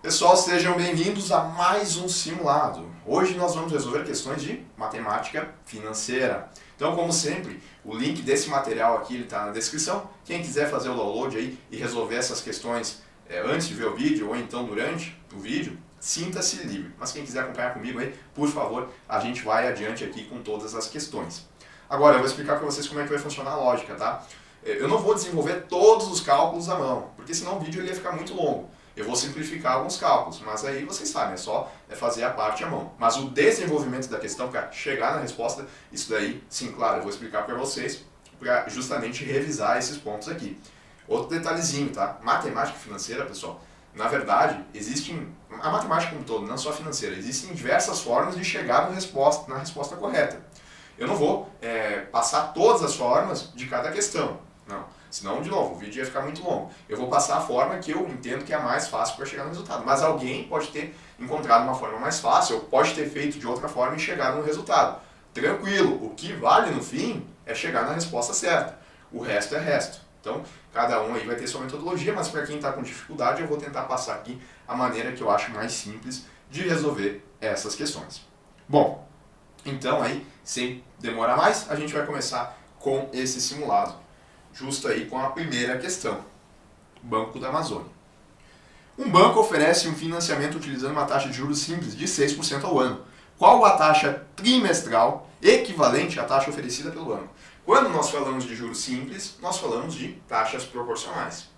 Pessoal, sejam bem-vindos a mais um simulado. Hoje nós vamos resolver questões de matemática financeira. Então, como sempre, o link desse material aqui está na descrição. Quem quiser fazer o download aí e resolver essas questões antes de ver o vídeo ou então durante o vídeo, sinta-se livre. Mas quem quiser acompanhar comigo aí, por favor, a gente vai adiante aqui com todas as questões. Agora, eu vou explicar para vocês como é que vai funcionar a lógica, tá? Eu não vou desenvolver todos os cálculos à mão, porque senão o vídeo ele ia ficar muito longo. Eu vou simplificar alguns cálculos, mas aí vocês sabem, é só fazer a parte à mão. Mas o desenvolvimento da questão, para chegar na resposta, isso daí, sim, claro, eu vou explicar para vocês, para justamente revisar esses pontos aqui. Outro detalhezinho, tá? Matemática financeira, pessoal, na verdade, a matemática como um todo, não só a financeira, existem diversas formas de chegar na resposta correta. Eu não vou passar todas as formas de cada questão, não. Senão, de novo, o vídeo ia ficar muito longo. Eu vou passar a forma que eu entendo que é a mais fácil para chegar no resultado. Mas alguém pode ter encontrado uma forma mais fácil, ou pode ter feito de outra forma e chegado no resultado. Tranquilo, o que vale no fim é chegar na resposta certa. O resto é resto. Então, cada um aí vai ter sua metodologia, mas para quem está com dificuldade, eu vou tentar passar aqui a maneira que eu acho mais simples de resolver essas questões. Bom, então aí, sem demorar mais, a gente vai começar com esse simulado. Justo aí com a primeira questão. Banco da Amazônia. Um banco oferece um financiamento utilizando uma taxa de juros simples de 6% ao ano. Qual a taxa trimestral equivalente à taxa oferecida pelo banco? Quando nós falamos de juros simples, nós falamos de taxas proporcionais.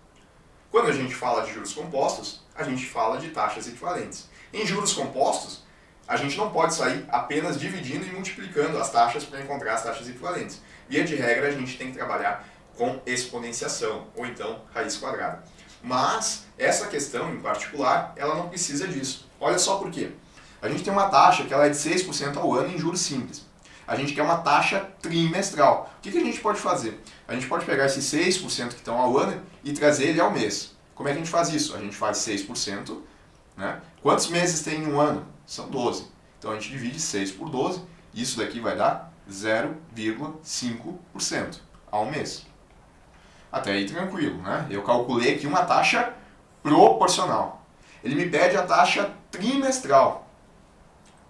Quando a gente fala de juros compostos, a gente fala de taxas equivalentes. Em juros compostos, a gente não pode sair apenas dividindo e multiplicando as taxas para encontrar as taxas equivalentes. Via de regra, a gente tem que trabalhar com exponenciação, ou então raiz quadrada. Mas essa questão em particular, ela não precisa disso. Olha só por quê. A gente tem uma taxa que ela é de 6% ao ano em juros simples. A gente quer uma taxa trimestral. O que a gente pode fazer? A gente pode pegar esses 6% que estão ao ano e trazer ele ao mês. Como é que a gente faz isso? A gente faz 6%, né? Quantos meses tem em um ano? São 12. Então a gente divide 6 por 12, e isso daqui vai dar 0,5% ao mês. Até aí tranquilo, né? Eu calculei aqui uma taxa proporcional. Ele me pede a taxa trimestral,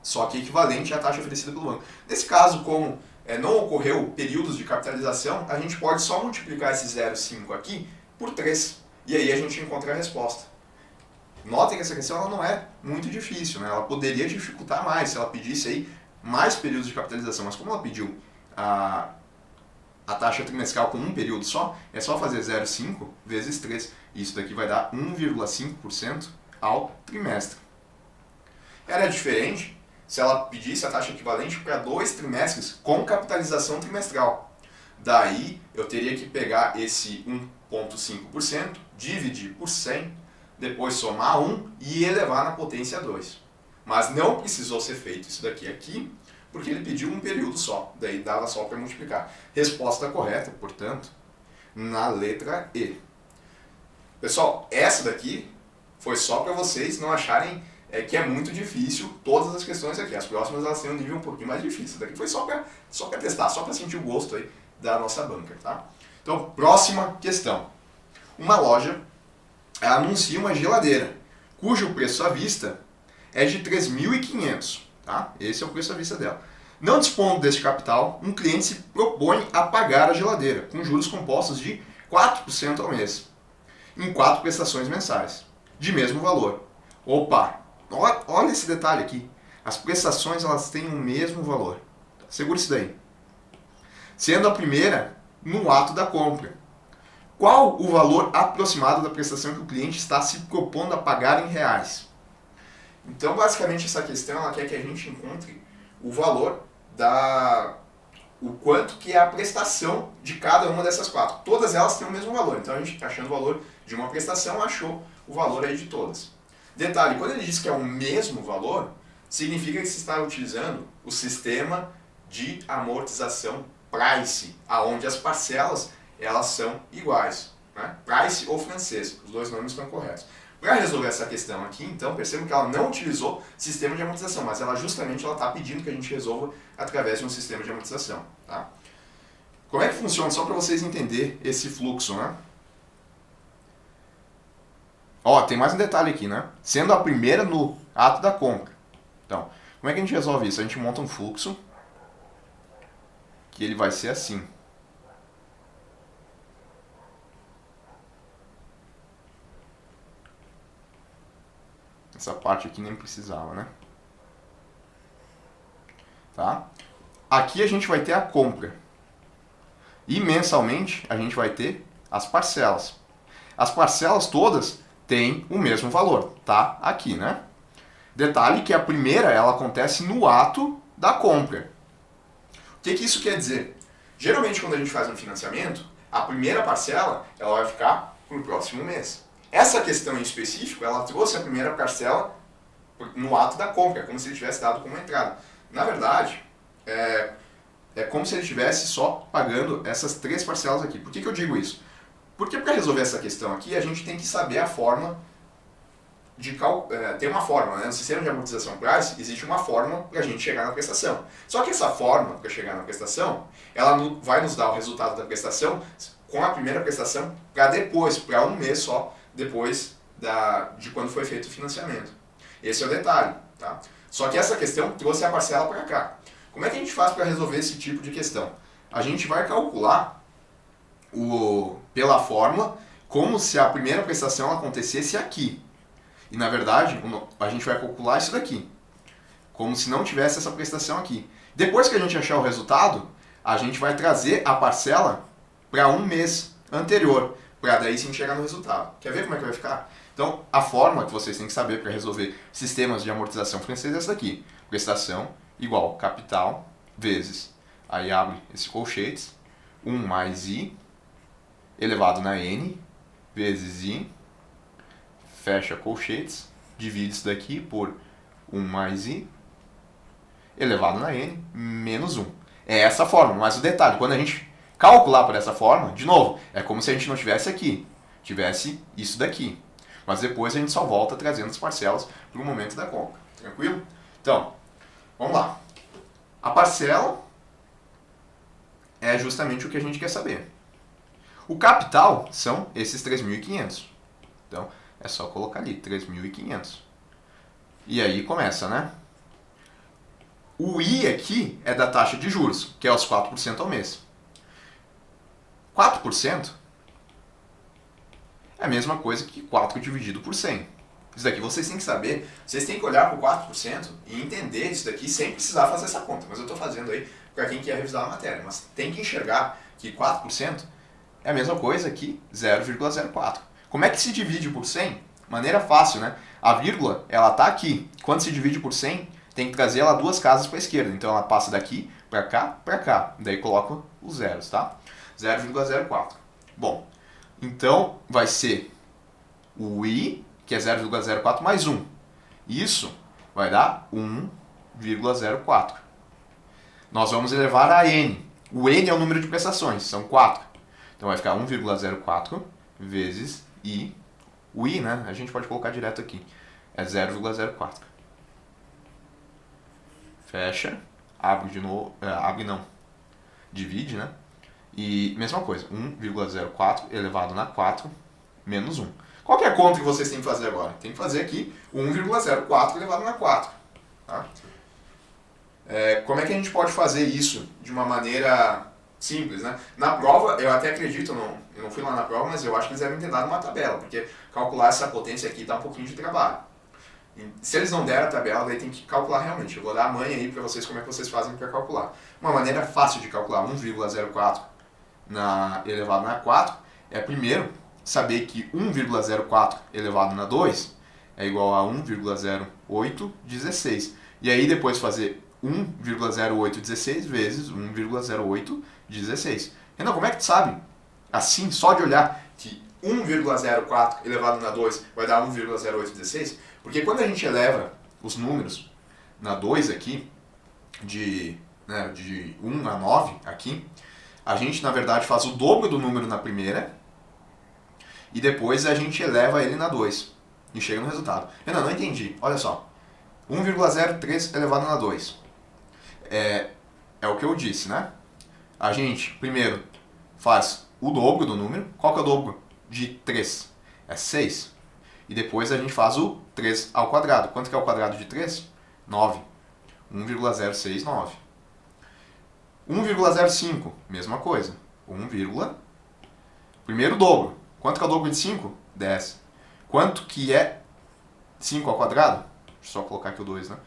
só que equivalente à taxa oferecida pelo banco. Nesse caso, como não ocorreu períodos de capitalização, a gente pode só multiplicar esse 0,5 aqui por 3. E aí a gente encontra a resposta. Notem que essa questão ela não é muito difícil, né? Ela poderia dificultar mais se ela pedisse aí mais períodos de capitalização, mas como ela pediu a taxa trimestral com um período só, é só fazer 0,5 vezes 3. Isso daqui vai dar 1,5% ao trimestre. Era diferente se ela pedisse a taxa equivalente para 2 trimestres com capitalização trimestral. Daí eu teria que pegar esse 1,5%, dividir por 100, depois somar 1 e elevar na potência 2. Mas não precisou ser feito isso daqui aqui, porque ele pediu um período só, daí dava só para multiplicar. Resposta correta, portanto, na letra E. Pessoal, essa daqui foi só para vocês não acharem que é muito difícil todas as questões aqui. As próximas elas têm um nível um pouquinho mais difícil. Essa daqui foi só para testar, só para sentir o gosto aí da nossa banca, tá? Então, próxima questão. Uma loja anuncia uma geladeira, cujo preço à vista é de 3.500. Tá? Esse é o preço à vista dela. Não dispondo deste capital, um cliente se propõe a pagar a geladeira, com juros compostos de 4% ao mês, em 4 prestações mensais, de mesmo valor. Opa! Olha esse detalhe aqui. As prestações elas têm o mesmo valor. Segura isso daí. Sendo a primeira no ato da compra. Qual o valor aproximado da prestação que o cliente está se propondo a pagar em reais? Então, basicamente, essa questão ela quer que a gente encontre o valor o quanto que é a prestação de cada uma dessas 4. Todas elas têm o mesmo valor, então a gente achando o valor de uma prestação, achou o valor aí de todas. Detalhe, quando ele diz que é o mesmo valor, significa que se está utilizando o sistema de amortização Price, aonde as parcelas elas são iguais, né? Price ou francês, os dois nomes estão corretos. Para resolver essa questão aqui, então, percebam que ela não utilizou sistema de amortização, mas ela justamente está pedindo que a gente resolva através de um sistema de amortização. Tá? Como é que funciona? Só para vocês entenderem esse fluxo, né? Ó, tem mais um detalhe aqui, né? Sendo a primeira no ato da compra. Então, como é que a gente resolve isso? A gente monta um fluxo que ele vai ser assim. Essa parte aqui nem precisava, né? Tá? Aqui a gente vai ter a compra. E mensalmente a gente vai ter as parcelas. As parcelas todas têm o mesmo valor, tá? Aqui, né? Detalhe que a primeira ela acontece no ato da compra. O que isso quer dizer? Geralmente quando a gente faz um financiamento, a primeira parcela ela vai ficar para o próximo mês. Essa questão em específico, ela trouxe a primeira parcela no ato da compra, como se ele tivesse dado como entrada. Na verdade, é como se ele estivesse só pagando essas 3 parcelas aqui. Por que eu digo isso? Porque para resolver essa questão aqui, a gente tem que saber a forma de tem uma fórmula, né? No sistema de amortização price existe uma fórmula para a gente chegar na prestação. Só que essa fórmula para chegar na prestação, ela vai nos dar o resultado da prestação com a primeira prestação para depois, para um mês só, depois de quando foi feito o financiamento. Esse é o detalhe, tá? Só que essa questão trouxe a parcela para cá. Como é que a gente faz para resolver esse tipo de questão? A gente vai calcular pela fórmula como se a primeira prestação acontecesse aqui. E na verdade, a gente vai calcular isso daqui, como se não tivesse essa prestação aqui. Depois que a gente achar o resultado, a gente vai trazer a parcela para um mês anterior, para daí sim chegar no resultado. Quer ver como é que vai ficar? Então, a forma que vocês têm que saber para resolver sistemas de amortização francesa é essa daqui. Prestação igual capital vezes, aí abre esse colchetes, 1 mais I, elevado na N, vezes I, fecha colchetes, divide isso daqui por 1 mais I, elevado na N, menos 1. É essa forma, mas o detalhe, quando a gente calcular por essa forma, de novo, é como se a gente não tivesse aqui, tivesse isso daqui. Mas depois a gente só volta trazendo as parcelas para o momento da compra. Tranquilo? Então, vamos lá. A parcela é justamente o que a gente quer saber. O capital são esses 3.500. Então, é só colocar ali, 3.500. E aí começa, né? O I aqui é da taxa de juros, que é os 4% ao mês. 4% é a mesma coisa que 4 dividido por 100. Isso daqui vocês têm que saber, vocês têm que olhar para o 4% e entender isso daqui sem precisar fazer essa conta. Mas eu estou fazendo aí para quem quer revisar a matéria. Mas tem que enxergar que 4% é a mesma coisa que 0,04. Como é que se divide por 100? Maneira fácil, né? A vírgula, ela está aqui. Quando se divide por 100, tem que trazer ela 2 casas para a esquerda. Então ela passa daqui para cá, para cá. Daí coloca os zeros, tá? 0,04. Bom, então vai ser o I, que é 0,04 mais 1. Isso vai dar 1,04. Nós vamos elevar a N. O N é o número de prestações, são 4. Então vai ficar 1,04 vezes I. O I, né, a gente pode colocar direto aqui. É 0,04. Fecha. Abre de novo. Abre não. Divide, né? E mesma coisa. 1,04 elevado na 4 menos 1. Qual que é a conta que vocês têm que fazer agora? Tem que fazer aqui 1,04 elevado na 4. Tá? Como é que a gente pode fazer isso de uma maneira simples, né? Na prova, eu até acredito, eu não fui lá na prova, mas eu acho que eles devem ter dado uma tabela, porque calcular essa potência aqui dá um pouquinho de trabalho. E se eles não deram a tabela, daí tem que calcular realmente. Eu vou dar a manha aí para vocês como é que vocês fazem para calcular. Uma maneira fácil de calcular 1,04 elevado na 4 é primeiro saber que 1,04 elevado na 2 é igual a 1,0816. E aí depois fazer 1,0816 vezes 1,0816. Renan, como é que tu sabe? Assim, só de olhar que 1,04 elevado na 2 vai dar 1,0816? Porque quando a gente eleva os números na 2 aqui, de 1 a 9 aqui, a gente na verdade faz o dobro do número na primeira e depois a gente eleva ele na 2 e chega no resultado. Renan, não entendi. Olha só. 1,03 elevado na 2. É o que eu disse, né? A gente, primeiro, faz o dobro do número. Qual que é o dobro de 3? É 6. E depois a gente faz o 3 ao quadrado. Quanto que é o quadrado de 3? 9. 1,069. 1,05, mesma coisa. 1, primeiro dobro. Quanto que é o dobro de 5? 10. Quanto que é 5 ao quadrado? Deixa eu só colocar aqui o 2, né?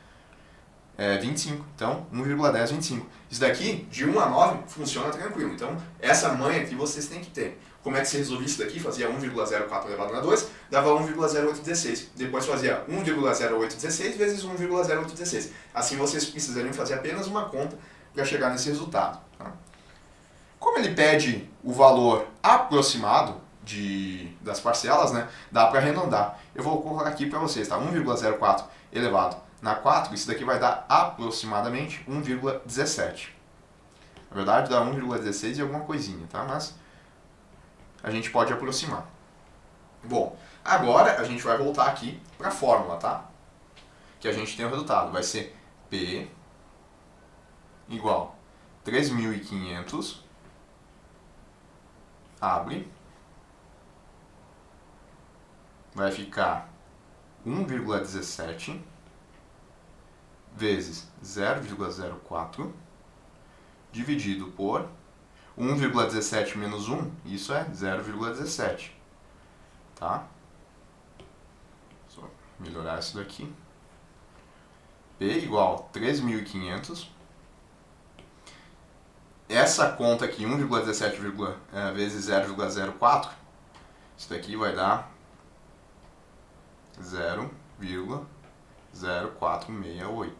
É 25. Então, 1,10, 25. Isso daqui, de 1 a 9, funciona tranquilo. Então, essa manha aqui vocês têm que ter. Como é que se resolvia isso daqui? Fazia 1,04 elevado a 2, dava 1,0816. Depois fazia 1,0816 vezes 1,0816. Assim vocês precisariam fazer apenas uma conta para chegar nesse resultado. Tá? Como ele pede o valor aproximado das parcelas, né, dá para arredondar. Eu vou colocar aqui para vocês, tá? 1,04 elevado na 4, isso daqui vai dar aproximadamente 1,17. Na verdade dá 1,16 e alguma coisinha, tá? Mas a gente pode aproximar. Bom, agora a gente vai voltar aqui para a fórmula, tá? Que a gente tem o resultado. Vai ser P igual 3.500, abre, vai ficar 1,17 vezes 0,04 dividido por 1,17 menos 1, isso é 0,17, tá? Só melhorar isso daqui. P igual 3.500. Essa conta aqui, 1,17 vezes 0,04, isso daqui vai dar 0,0468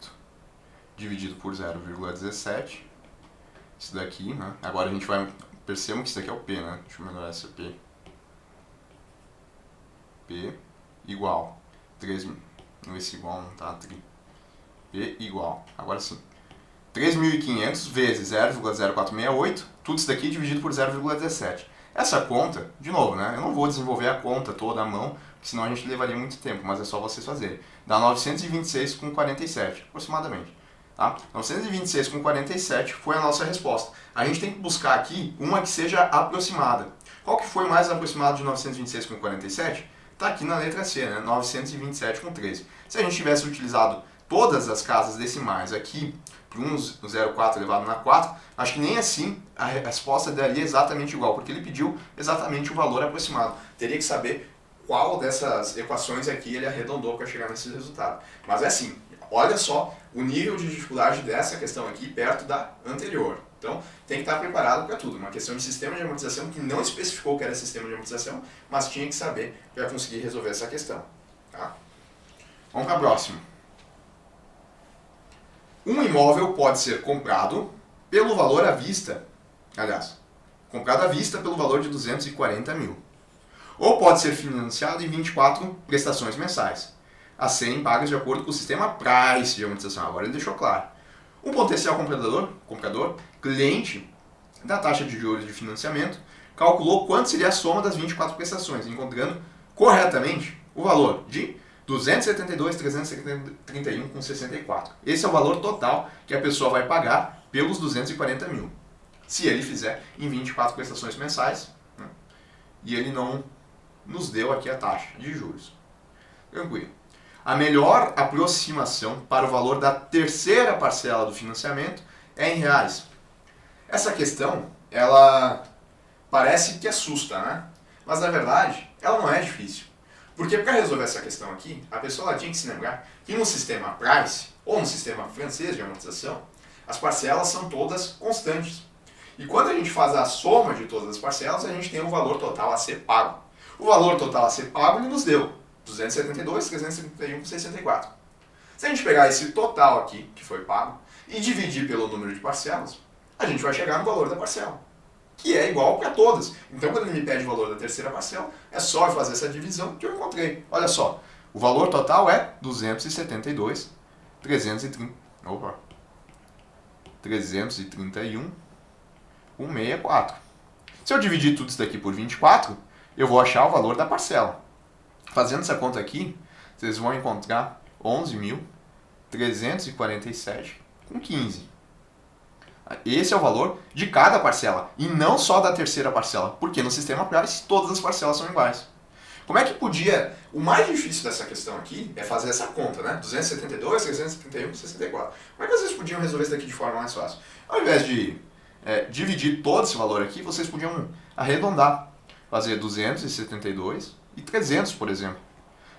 dividido por 0,17. Isso daqui, né? Agora a gente vai... Percebam que isso daqui é o P, né? Deixa eu melhorar esse P. P igual 3... Não, esse igual não tá... P igual... Agora sim. 3.500 vezes 0,0468. Tudo isso daqui dividido por 0,17. Essa conta, de novo, né? Eu não vou desenvolver a conta toda à mão, senão a gente levaria muito tempo, mas é só vocês fazerem. Dá 926,47, aproximadamente. Tá? 926,47 foi a nossa resposta. A gente tem que buscar aqui uma que seja aproximada. Qual que foi o mais aproximado de 926,47? Está aqui na letra C, né? 927,13. Se a gente tivesse utilizado todas as casas decimais aqui, para um 0,4 elevado na 4, acho que nem assim a resposta daria exatamente igual, porque ele pediu exatamente o valor aproximado. Teria que saber qual dessas equações aqui ele arredondou para chegar nesse resultado. Mas é assim, olha só o nível de dificuldade dessa questão aqui perto da anterior. Então, tem que estar preparado para tudo. Uma questão de sistema de amortização que não especificou que era sistema de amortização, mas tinha que saber para conseguir resolver essa questão. Tá? Vamos para a próxima. Um imóvel pode ser comprado pelo valor à vista, comprado à vista pelo valor de 240 mil. Ou pode ser financiado em 24 prestações mensais, a serem pagas de acordo com o sistema Price de amortização. Agora ele deixou claro. Um potencial comprador, cliente da taxa de juros de financiamento, calculou quanto seria a soma das 24 prestações, encontrando corretamente o valor de 272.331,64. Esse é o valor total que a pessoa vai pagar pelos 240 mil. Se ele fizer em 24 prestações mensais, né? E ele não nos deu aqui a taxa de juros. Tranquilo. A melhor aproximação para o valor da terceira parcela do financiamento é em reais. Essa questão, ela parece que assusta, né? Mas na verdade, ela não é difícil. Porque para resolver essa questão aqui, a pessoa tinha que se lembrar que no sistema Price, ou no sistema francês de amortização, as parcelas são todas constantes. E quando a gente faz a soma de todas as parcelas, a gente tem o valor total a ser pago. O valor total a ser pago ele nos deu 272.331,64. Se a gente pegar esse total aqui, que foi pago, e dividir pelo número de parcelas, a gente vai chegar no valor da parcela, que é igual para todas. Então, quando ele me pede o valor da terceira parcela, é só eu fazer essa divisão que eu encontrei. Olha só, o valor total é 331,164. Se eu dividir tudo isso daqui por 24, eu vou achar o valor da parcela. Fazendo essa conta aqui, vocês vão encontrar 11.347,15. Esse é o valor de cada parcela, e não só da terceira parcela, porque no sistema Price todas as parcelas são iguais. Como é que podia... O mais difícil dessa questão aqui é fazer essa conta, né? 272, 371, 64. Como é que vocês podiam resolver isso daqui de forma mais fácil? Ao invés de dividir todo esse valor aqui, vocês podiam arredondar. Fazer 272 e 300, por exemplo,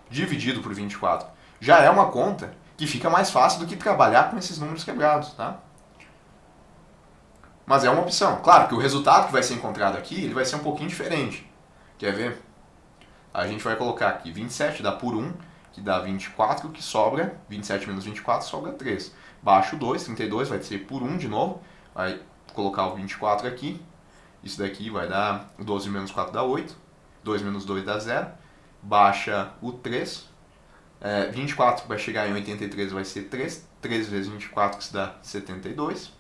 dividido por 24. Já é uma conta que fica mais fácil do que trabalhar com esses números quebrados, tá? Mas é uma opção. Claro que o resultado que vai ser encontrado aqui, ele vai ser um pouquinho diferente. Quer ver? A gente vai colocar aqui 27 dá por 1, que dá 24, que sobra, 27 menos 24 sobra 3. Baixo 2, 32 vai ser por 1 de novo, vai colocar o 24 aqui. Isso daqui vai dar 12 menos 4 dá 8, 2 menos 2 dá 0, baixa o 3, 24 vai chegar em 83 vai ser 3, 3 vezes 24 que se dá 72,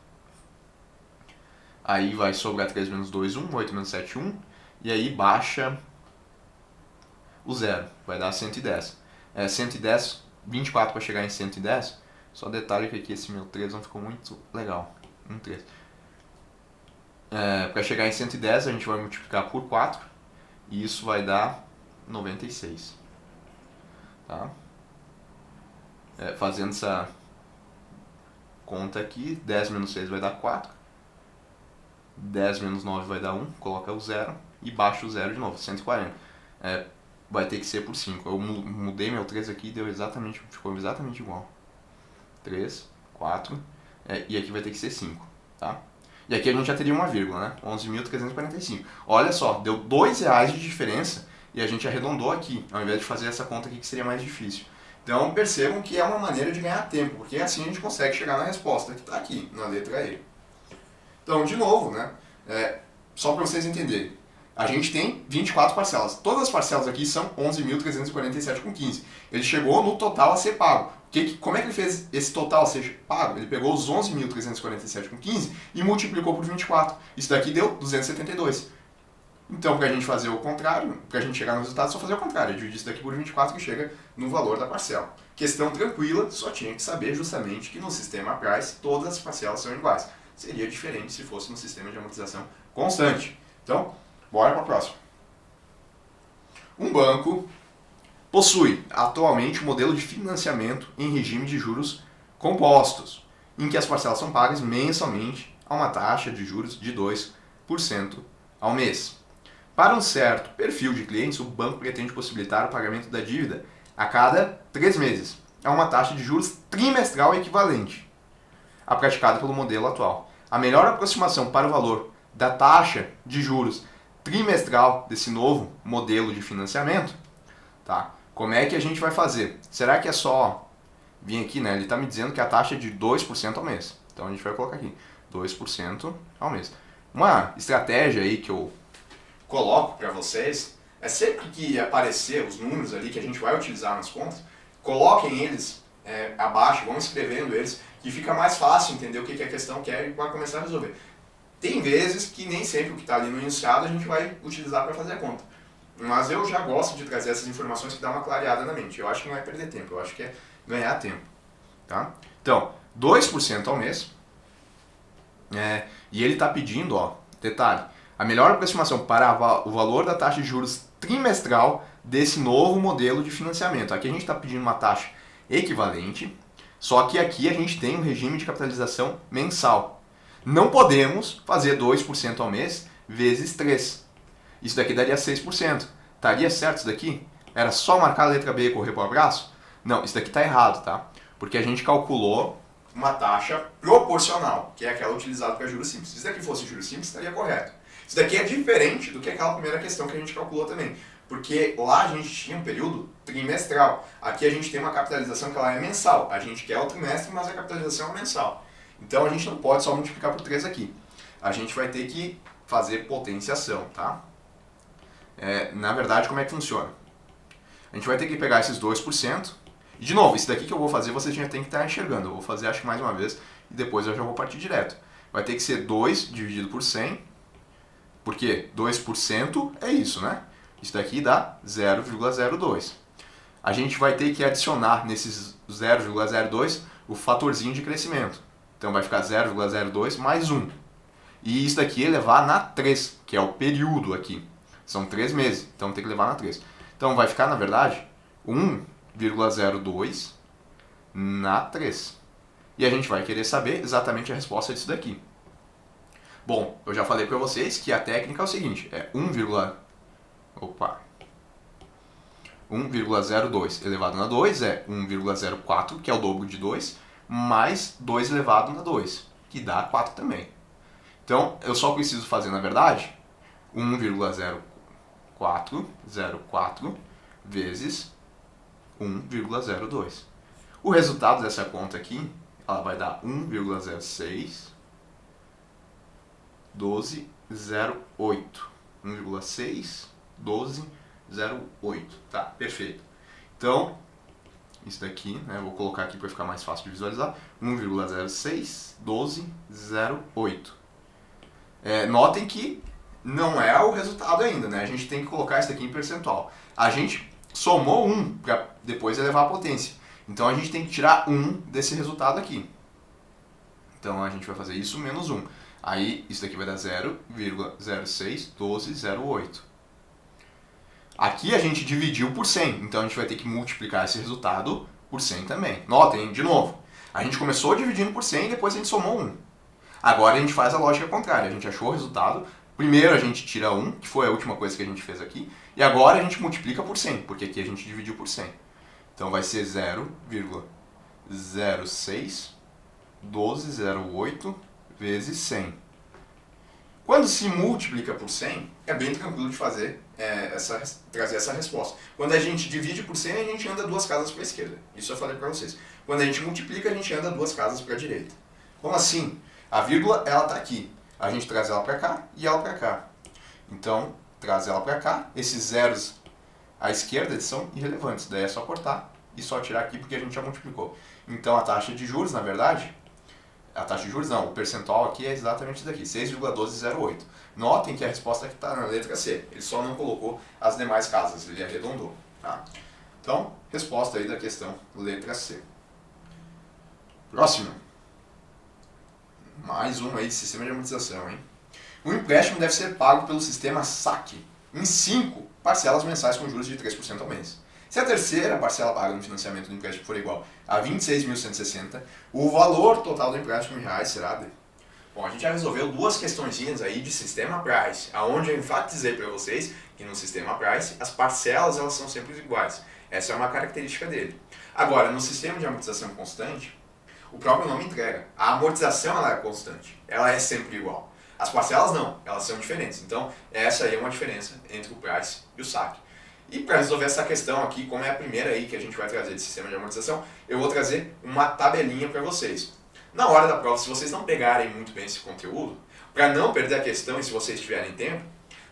aí vai sobrar 3 menos 2, 1, 8 menos 7, 1, e aí baixa o 0, vai dar 110. 110, 24 para chegar em 110, só detalhe que aqui esse meu 3 não ficou muito legal, 3. Para chegar em 110 a gente vai multiplicar por 4 e isso vai dar 96. Tá? Fazendo essa conta aqui, 10 menos 6 vai dar 4, 10 menos 9 vai dar 1, coloca o 0 e baixa o 0 de novo, 140. Vai ter que ser por 5. Eu mudei meu 3 aqui e ficou exatamente igual. 3, 4, e aqui vai ter que ser 5. Tá? E aqui a gente já teria uma vírgula, né? 11.345. Olha só, deu R$2 de diferença e a gente arredondou aqui, ao invés de fazer essa conta aqui que seria mais difícil. Então percebam que é uma maneira de ganhar tempo, porque assim a gente consegue chegar na resposta que está aqui, na letra E. Então, de novo, né? Só para vocês entenderem. A gente tem 24 parcelas. Todas as parcelas aqui são 11.347,15. Ele chegou no total a ser pago. Como é que ele fez esse total ser pago? Ele pegou os 11.347,15 e multiplicou por 24. Isso daqui deu 272. Então, para a gente fazer o contrário, para a gente chegar no resultado, é só fazer o contrário. Dividir isso daqui por 24 que chega no valor da parcela. Questão tranquila, só tinha que saber justamente que no sistema price todas as parcelas são iguais. Seria diferente se fosse no sistema de amortização constante. Então, bora para a próxima. Um banco possui atualmente um modelo de financiamento em regime de juros compostos, em que as parcelas são pagas mensalmente a uma taxa de juros de 2% ao mês. Para um certo perfil de clientes, o banco pretende possibilitar o pagamento da dívida a cada 3 meses, a uma taxa de juros trimestral equivalente à praticada pelo modelo atual. A melhor aproximação para o valor da taxa de juros trimestral desse novo modelo de financiamento, tá? Como é que a gente vai fazer? Será que é só vir aqui, né? Ele está me dizendo que a taxa é de 2% ao mês. Então a gente vai colocar aqui, 2% ao mês. Uma estratégia aí que eu coloco para vocês é sempre que aparecer os números ali que a gente vai utilizar nas contas, coloquem eles abaixo, vão escrevendo eles, que fica mais fácil entender o que a questão quer e vai começar a resolver. Tem vezes que nem sempre o que está ali no enunciado a gente vai utilizar para fazer a conta. Mas eu já gosto de trazer essas informações que dá uma clareada na mente. Eu acho que não é perder tempo, eu acho que é ganhar tempo. Tá? Então, 2% ao mês. E ele está pedindo, ó, detalhe, a melhor aproximação para o valor da taxa de juros trimestral desse novo modelo de financiamento. Aqui a gente está pedindo uma taxa equivalente, só que aqui a gente tem um regime de capitalização mensal. Não podemos fazer 2% ao mês vezes 3. Isso daqui daria 6%. Estaria certo isso daqui? Era só marcar a letra B e correr para o abraço? Não, isso daqui está errado, tá? Porque a gente calculou uma taxa proporcional, que é aquela utilizada para juros simples. Se isso daqui fosse juros simples, estaria correto. Isso daqui é diferente do que aquela primeira questão que a gente calculou também. Porque lá a gente tinha um período trimestral. Aqui a gente tem uma capitalização que ela é mensal. A gente quer o trimestre, mas a capitalização é mensal. Então a gente não pode só multiplicar por 3 aqui. A gente vai ter que fazer potenciação, tá? Na verdade, como é que funciona? A gente vai ter que pegar esses 2%. E de novo, isso daqui que eu vou fazer, você já tem que estar enxergando. Eu vou fazer, acho que mais uma vez, e depois eu já vou partir direto. Vai ter que ser 2 dividido por 100. Porque 2% é isso, né? Isso daqui dá 0,02. A gente vai ter que adicionar nesses 0,02 o fatorzinho de crescimento. Então vai ficar 0,02 mais 1. E isso daqui é levar na 3, que é o período aqui. São 3 meses, então tem que levar na 3. Então vai ficar, na verdade, 1,02 na 3. E a gente vai querer saber exatamente a resposta disso daqui. Bom, eu já falei para vocês que a técnica é o seguinte, é 1,02 elevado na 2 é 1,04, que é o dobro de 2, mais 2 elevado na 2, que dá 4 também. Então, eu só preciso fazer, na verdade, 1,0404 vezes 1,02. O resultado dessa conta aqui, ela vai dar 1,06 12,08. 1,6 12,08. Tá, perfeito. Então, isso daqui, né, eu vou colocar aqui para ficar mais fácil de visualizar. 1,06 12,08. Notem que não é o resultado ainda, né? A gente tem que colocar isso daqui em percentual. A gente somou 1 para depois elevar a potência. Então a gente tem que tirar 1 desse resultado aqui. Então a gente vai fazer isso menos 1. Aí isso daqui vai dar 0,061208. Aqui a gente dividiu por 100, então a gente vai ter que multiplicar esse resultado por 100 também. Notem, de novo, a gente começou dividindo por 100 e depois a gente somou 1. Agora a gente faz a lógica contrária, a gente achou o resultado, primeiro a gente tira 1, que foi a última coisa que a gente fez aqui, e agora a gente multiplica por 100, porque aqui a gente dividiu por 100. Então vai ser 0,061208 vezes 100. Quando se multiplica por 100, é bem tranquilo de fazer, trazer essa resposta. Quando a gente divide por 100, a gente anda 2 casas para a esquerda. Isso eu falei para vocês. Quando a gente multiplica, a gente anda 2 casas para a direita. Como assim? A vírgula, ela está aqui. A gente traz ela para cá e ela para cá. Então, traz ela para cá. Esses zeros à esquerda eles são irrelevantes. Daí é só cortar e só tirar aqui porque a gente já multiplicou. Então, a taxa de juros, na verdade, a taxa de juros não, o percentual aqui é exatamente isso daqui, 6,1208. Notem que a resposta aqui está na letra C. Ele só não colocou as demais casas, ele arredondou. Tá? Então, resposta aí da questão, letra C. Próximo. Mais um aí de sistema de amortização, hein? O empréstimo deve ser pago pelo sistema SAC em 5 parcelas mensais com juros de 3% ao mês. Se a terceira parcela paga no financiamento do empréstimo for igual a 26.160, o valor total do empréstimo em reais será de... Bom, a gente já resolveu 2 questõezinhas aí de sistema Price, aonde eu enfatizei para vocês que no sistema Price as parcelas elas são sempre iguais. Essa é uma característica dele. Agora, no sistema de amortização constante, o próprio nome entrega. A amortização ela é constante, ela é sempre igual. As parcelas não, elas são diferentes. Então, essa aí é uma diferença entre o Price e o SAC. E para resolver essa questão aqui, como é a primeira aí que a gente vai trazer de sistema de amortização, eu vou trazer uma tabelinha para vocês. Na hora da prova, se vocês não pegarem muito bem esse conteúdo, para não perder a questão e se vocês tiverem tempo,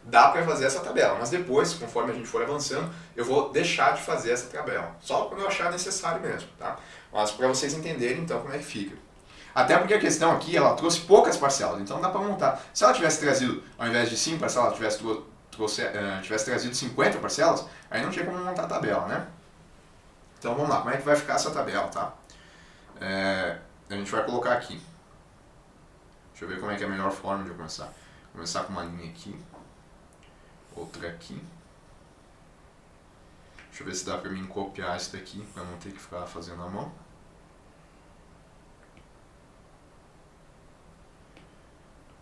dá para fazer essa tabela. Mas depois, conforme a gente for avançando, eu vou deixar de fazer essa tabela. Só quando eu achar necessário mesmo, tá? Mas para vocês entenderem então como é que fica. Até porque a questão aqui, ela trouxe poucas parcelas, então dá para montar. Se ela tivesse trazido, ao invés de 5 parcelas, ela tivesse trazido 50 parcelas, aí não tinha como montar a tabela, né? Então vamos lá, como é que vai ficar essa tabela, tá? A gente vai colocar aqui. Deixa eu ver como é que é a melhor forma de eu começar. Vou começar com uma linha aqui, outra aqui. Deixa eu ver se dá pra mim copiar isso daqui, pra não ter que ficar fazendo à mão.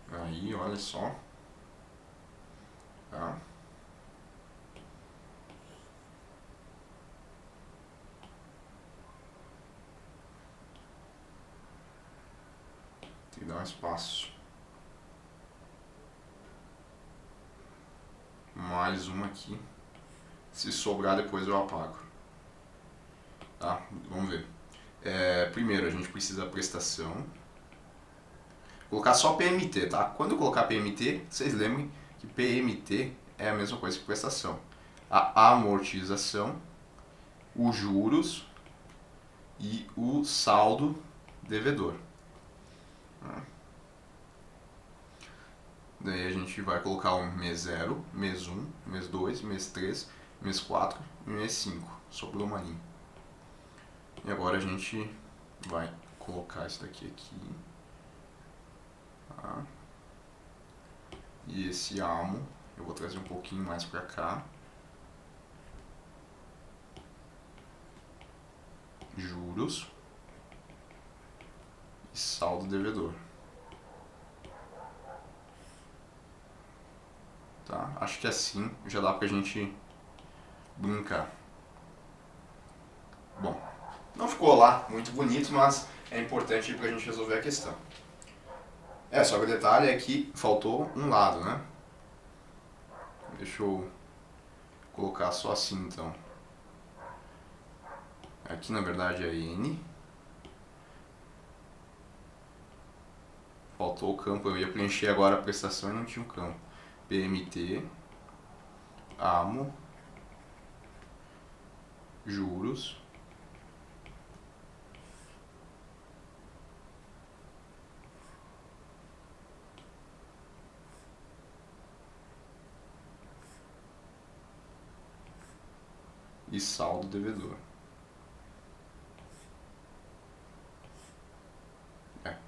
Aí, olha só. Tá. Tem que dar um espaço. Mais uma aqui. Se sobrar, depois eu apago. Tá? Vamos ver. Primeiro, a gente precisa da prestação. Vou colocar só PMT, tá? Quando eu colocar PMT, vocês lembrem que PMT é a mesma coisa que prestação. A amortização, os juros e o saldo devedor. Daí a gente vai colocar o mês 0, mês 1, mês 2, mês 3, mês 4 e mês 5. Sobrou uma linha. E agora a gente vai colocar isso daqui aqui. Tá? E esse amo eu vou trazer um pouquinho mais para cá. juros e saldo devedor. Tá? Acho que assim já dá pra gente brincar. Bom, não ficou lá muito bonito, mas é importante pra gente resolver a questão. Só que o detalhe é que faltou um lado, né? Deixa eu colocar só assim então. Aqui na verdade é N. Faltou o campo, eu ia preencher agora a prestação e não tinha um campo. PMT, AMO, juros, e saldo devedor.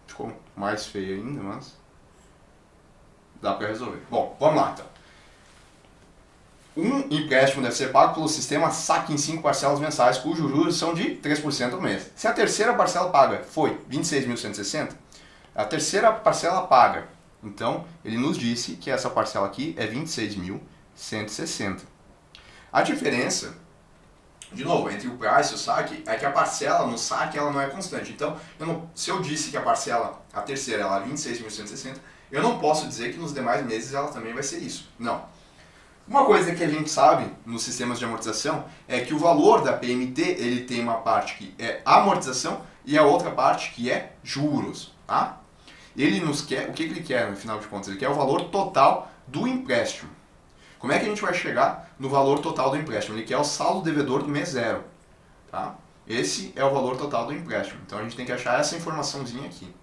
Ficou mais feio ainda, mas dá para resolver. Bom, vamos lá então. Um empréstimo deve ser pago pelo sistema saque em 5 parcelas mensais, cujos juros são de 3% ao mês. Se a terceira parcela paga foi 26.160, a terceira parcela paga. Então, ele nos disse que essa parcela aqui é 26.160. A diferença, de novo, entre o price e o saque, é que a parcela no saque ela não é constante. Então, se eu disse que a parcela, a terceira, ela é 26.160, eu não posso dizer que nos demais meses ela também vai ser isso. Não. Uma coisa que a gente sabe nos sistemas de amortização é que o valor da PMT ele tem uma parte que é amortização e a outra parte que é juros. Tá? Ele nos quer, o que ele quer no final de contas? Ele quer o valor total do empréstimo. Como é que a gente vai chegar no valor total do empréstimo? Ele quer o saldo devedor do mês zero. Tá? Esse é o valor total do empréstimo. Então a gente tem que achar essa informaçãozinha aqui.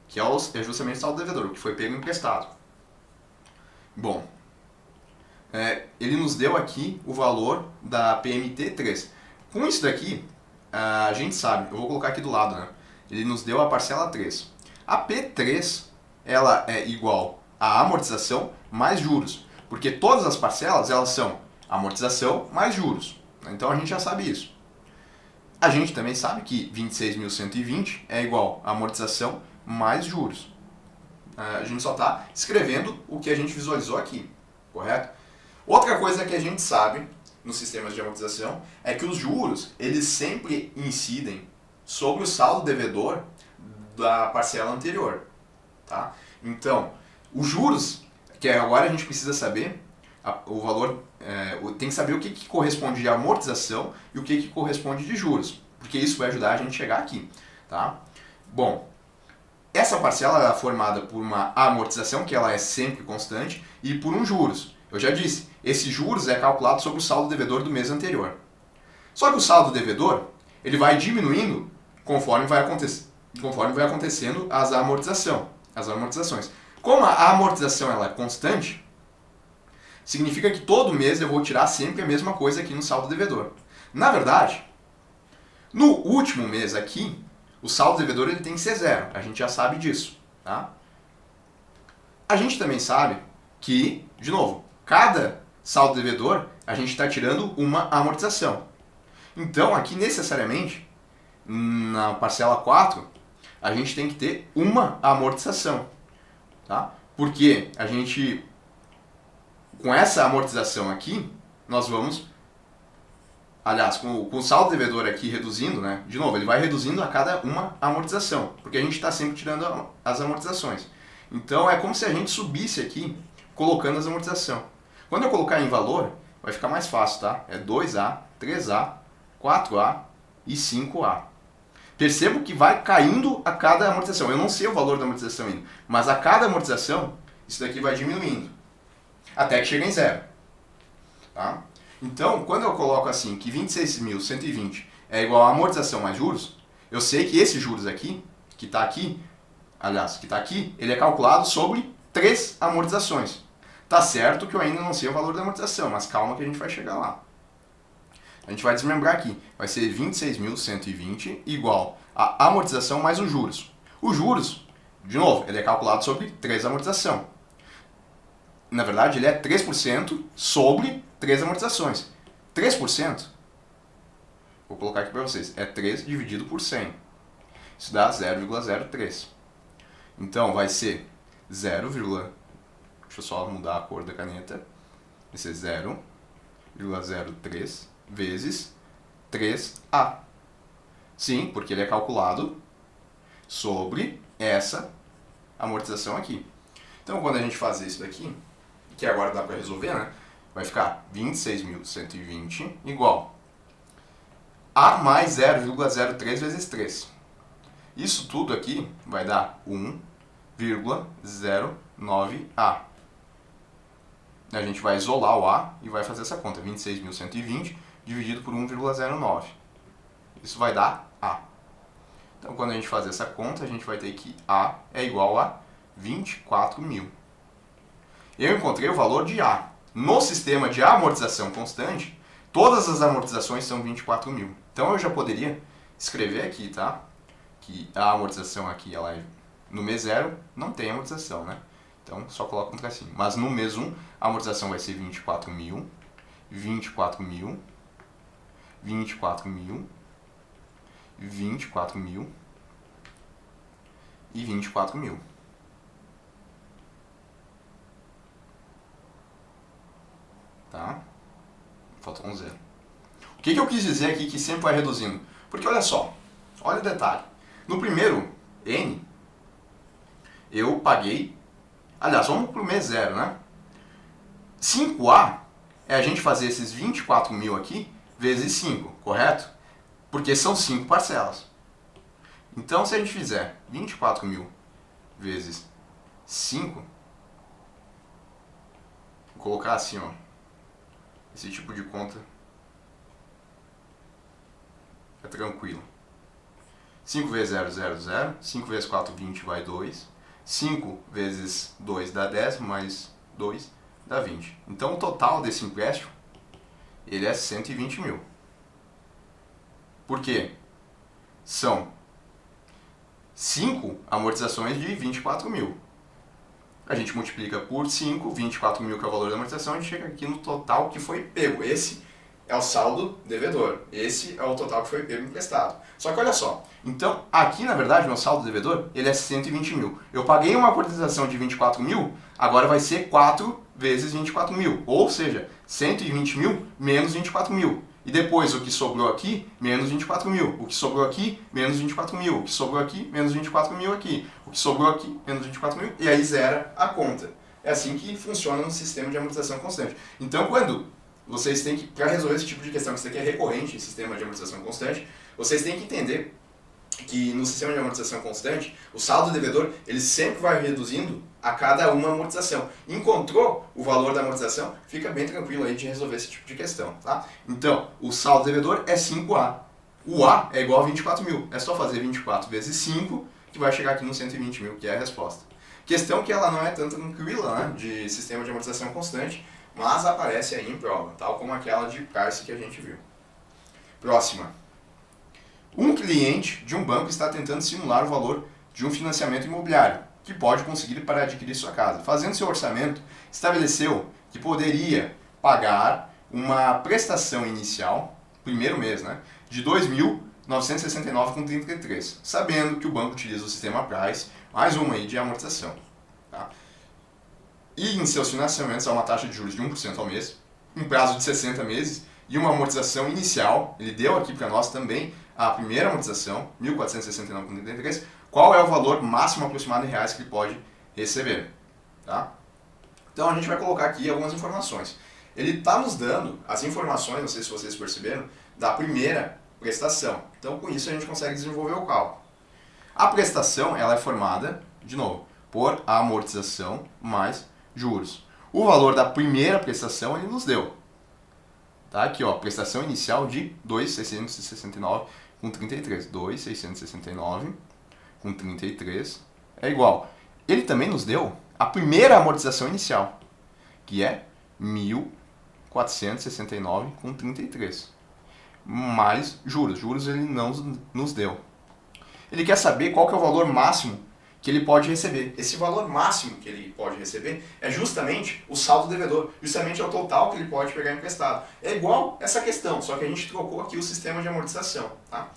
Que é justamente o saldo devedor, o que foi pego emprestado. Bom, ele nos deu aqui o valor da PMT3. Com isso daqui, a gente sabe, eu vou colocar aqui do lado, né? Ele nos deu a parcela 3. A P3, ela é igual a amortização mais juros. Porque todas as parcelas, elas são amortização mais juros. Então a gente já sabe isso. A gente também sabe que 26.120 é igual a amortização mais juros. A gente só está escrevendo o que a gente visualizou aqui, correto? Outra coisa que a gente sabe nos sistemas de amortização é que os juros, eles sempre incidem sobre o saldo devedor da parcela anterior. Tá? Então, os juros, que agora a gente precisa saber, o valor, tem que saber o que corresponde de amortização e o que corresponde de juros, porque isso vai ajudar a gente a chegar aqui. Tá? Bom, essa parcela é formada por uma amortização, que ela é sempre constante, e por um juros. Eu já disse, esse juros é calculado sobre o saldo devedor do mês anterior. Só que o saldo devedor, ele vai diminuindo conforme vai acontecendo as amortizações. Como a amortização ela é constante, significa que todo mês eu vou tirar sempre a mesma coisa aqui no saldo devedor. Na verdade, no último mês aqui, o saldo devedor ele tem que ser zero. A gente já sabe disso. Tá? A gente também sabe que, de novo, cada saldo devedor a gente está tirando uma amortização. Então, aqui necessariamente, na parcela 4, a gente tem que ter uma amortização. Tá? Porque a gente, com essa amortização aqui, nós vamos, aliás, com o saldo devedor aqui reduzindo, né? De novo, ele vai reduzindo a cada uma amortização, porque a gente está sempre tirando as amortizações. Então é como se a gente subisse aqui, colocando as amortizações. Quando eu colocar em valor, vai ficar mais fácil, tá? É 2A, 3A, 4A e 5A. Percebo que vai caindo a cada amortização. Eu não sei o valor da amortização ainda, mas a cada amortização, isso daqui vai diminuindo, até que chega em zero. Tá? Então, quando eu coloco assim, que 26.120 é igual a amortização mais juros, eu sei que esse juros aqui, que está aqui, ele é calculado sobre 3 amortizações. Tá certo que eu ainda não sei o valor da amortização, mas calma que a gente vai chegar lá. A gente vai desmembrar aqui. Vai ser 26.120 igual a amortização mais os juros. Os juros, de novo, ele é calculado sobre 3 amortização. Na verdade, ele é 3% sobre 3 amortizações. 3% Vou colocar aqui para vocês. É 3 dividido por 100. Isso dá 0,03. Então, vai ser 0, deixa eu só mudar a cor da caneta. Vai ser 0,03 vezes 3A. Sim, porque ele é calculado sobre essa amortização aqui. Então, quando a gente fazer isso daqui, que agora dá para resolver, né? Vai ficar 26.120 igual A mais 0,03 vezes 3. Isso tudo aqui vai dar 1,09A. A gente vai isolar o A e vai fazer essa conta. 26.120 dividido por 1,09. Isso vai dar A. Então, quando a gente fazer essa conta, a gente vai ter que A é igual a 24.000. Eu encontrei o valor de A. No sistema de amortização constante, todas as amortizações são 24.000. Então, eu já poderia escrever aqui, tá? Que a amortização aqui, ela é, no mês 0, não tem amortização, né? Então, só coloca um tracinho. Mas no mês 1, a amortização vai ser 24.000, 24.000, 24.000, 24.000 e 24.000. Tá? Faltou um 0. O que eu quis dizer aqui que sempre vai reduzindo? Porque olha só, olha o detalhe. No primeiro N, eu paguei... Aliás, vamos para o mês 0, né? 5A é a gente fazer esses 24.000 aqui vezes 5, correto? Porque são 5 parcelas. Então, se a gente fizer 24.000 vezes 5, vou colocar assim, ó, esse tipo de conta é tranquilo. 5 vezes 0, 0, 0. 5 vezes 4, 20, vai 2. 5 vezes 2 dá 10, mais 2 dá 20. Então, o total desse empréstimo, ele é 120.000. Por quê? São 5 amortizações de 24.000. A gente multiplica por 5, 24.000 que é o valor da amortização, a gente chega aqui no total que foi pego. Esse é o saldo devedor. Esse é o total que foi pego emprestado. Só que olha só, então aqui na verdade meu saldo devedor ele é 120.000. Eu paguei uma amortização de 24.000, agora vai ser 4 vezes 24.000. Ou seja, 120.000 menos 24.000. E depois o que sobrou aqui, menos 24.000. O que sobrou aqui, menos 24.000. O que sobrou aqui, menos 24.000 aqui. O que sobrou aqui, menos 24.000. E aí zera a conta. É assim que funciona no sistema de amortização constante. Então, quando vocês têm que, para resolver esse tipo de questão, que isso aqui é recorrente em sistema de amortização constante, vocês têm que entender que no sistema de amortização constante, o saldo devedor ele sempre vai reduzindo a cada uma amortização. Encontrou o valor da amortização, fica bem tranquilo aí de resolver esse tipo de questão, tá? Então, o saldo devedor é 5A. O A é igual a 24.000. É só fazer 24 vezes 5, que vai chegar aqui no 120.000, que é a resposta. Questão que ela não é tanto tranquila, né, de sistema de amortização constante, mas aparece aí em prova, tal como aquela de Price que a gente viu. Próxima. Um cliente de um banco está tentando simular o valor de um financiamento imobiliário que pode conseguir para adquirir sua casa. Fazendo seu orçamento, estabeleceu que poderia pagar uma prestação inicial, primeiro mês, né, de R$ 2.969,33, sabendo que o banco utiliza o sistema Price, mais uma aí de amortização. Tá? E em seus financiamentos há uma taxa de juros de 1% ao mês, um prazo de 60 meses e uma amortização inicial. Ele deu aqui para nós também a primeira amortização, R$ 1.469,33. Qual é o valor máximo aproximado em reais que ele pode receber? Tá? Então a gente vai colocar aqui algumas informações. Ele está nos dando as informações, não sei se vocês perceberam, da primeira prestação. Então com isso a gente consegue desenvolver o cálculo. A prestação ela é formada, de novo, por amortização mais juros. O valor da primeira prestação ele nos deu. Tá aqui, ó, prestação inicial de 2.669,33. 2.669,33 é igual. Ele também nos deu a primeira amortização inicial, que é 1.469,33. Mais juros. Juros ele não nos deu. Ele quer saber qual que é o valor máximo que ele pode receber. Esse valor máximo que ele pode receber é justamente o saldo devedor, justamente é o total que ele pode pegar emprestado. É igual essa questão, só que a gente trocou aqui o sistema de amortização. Tá?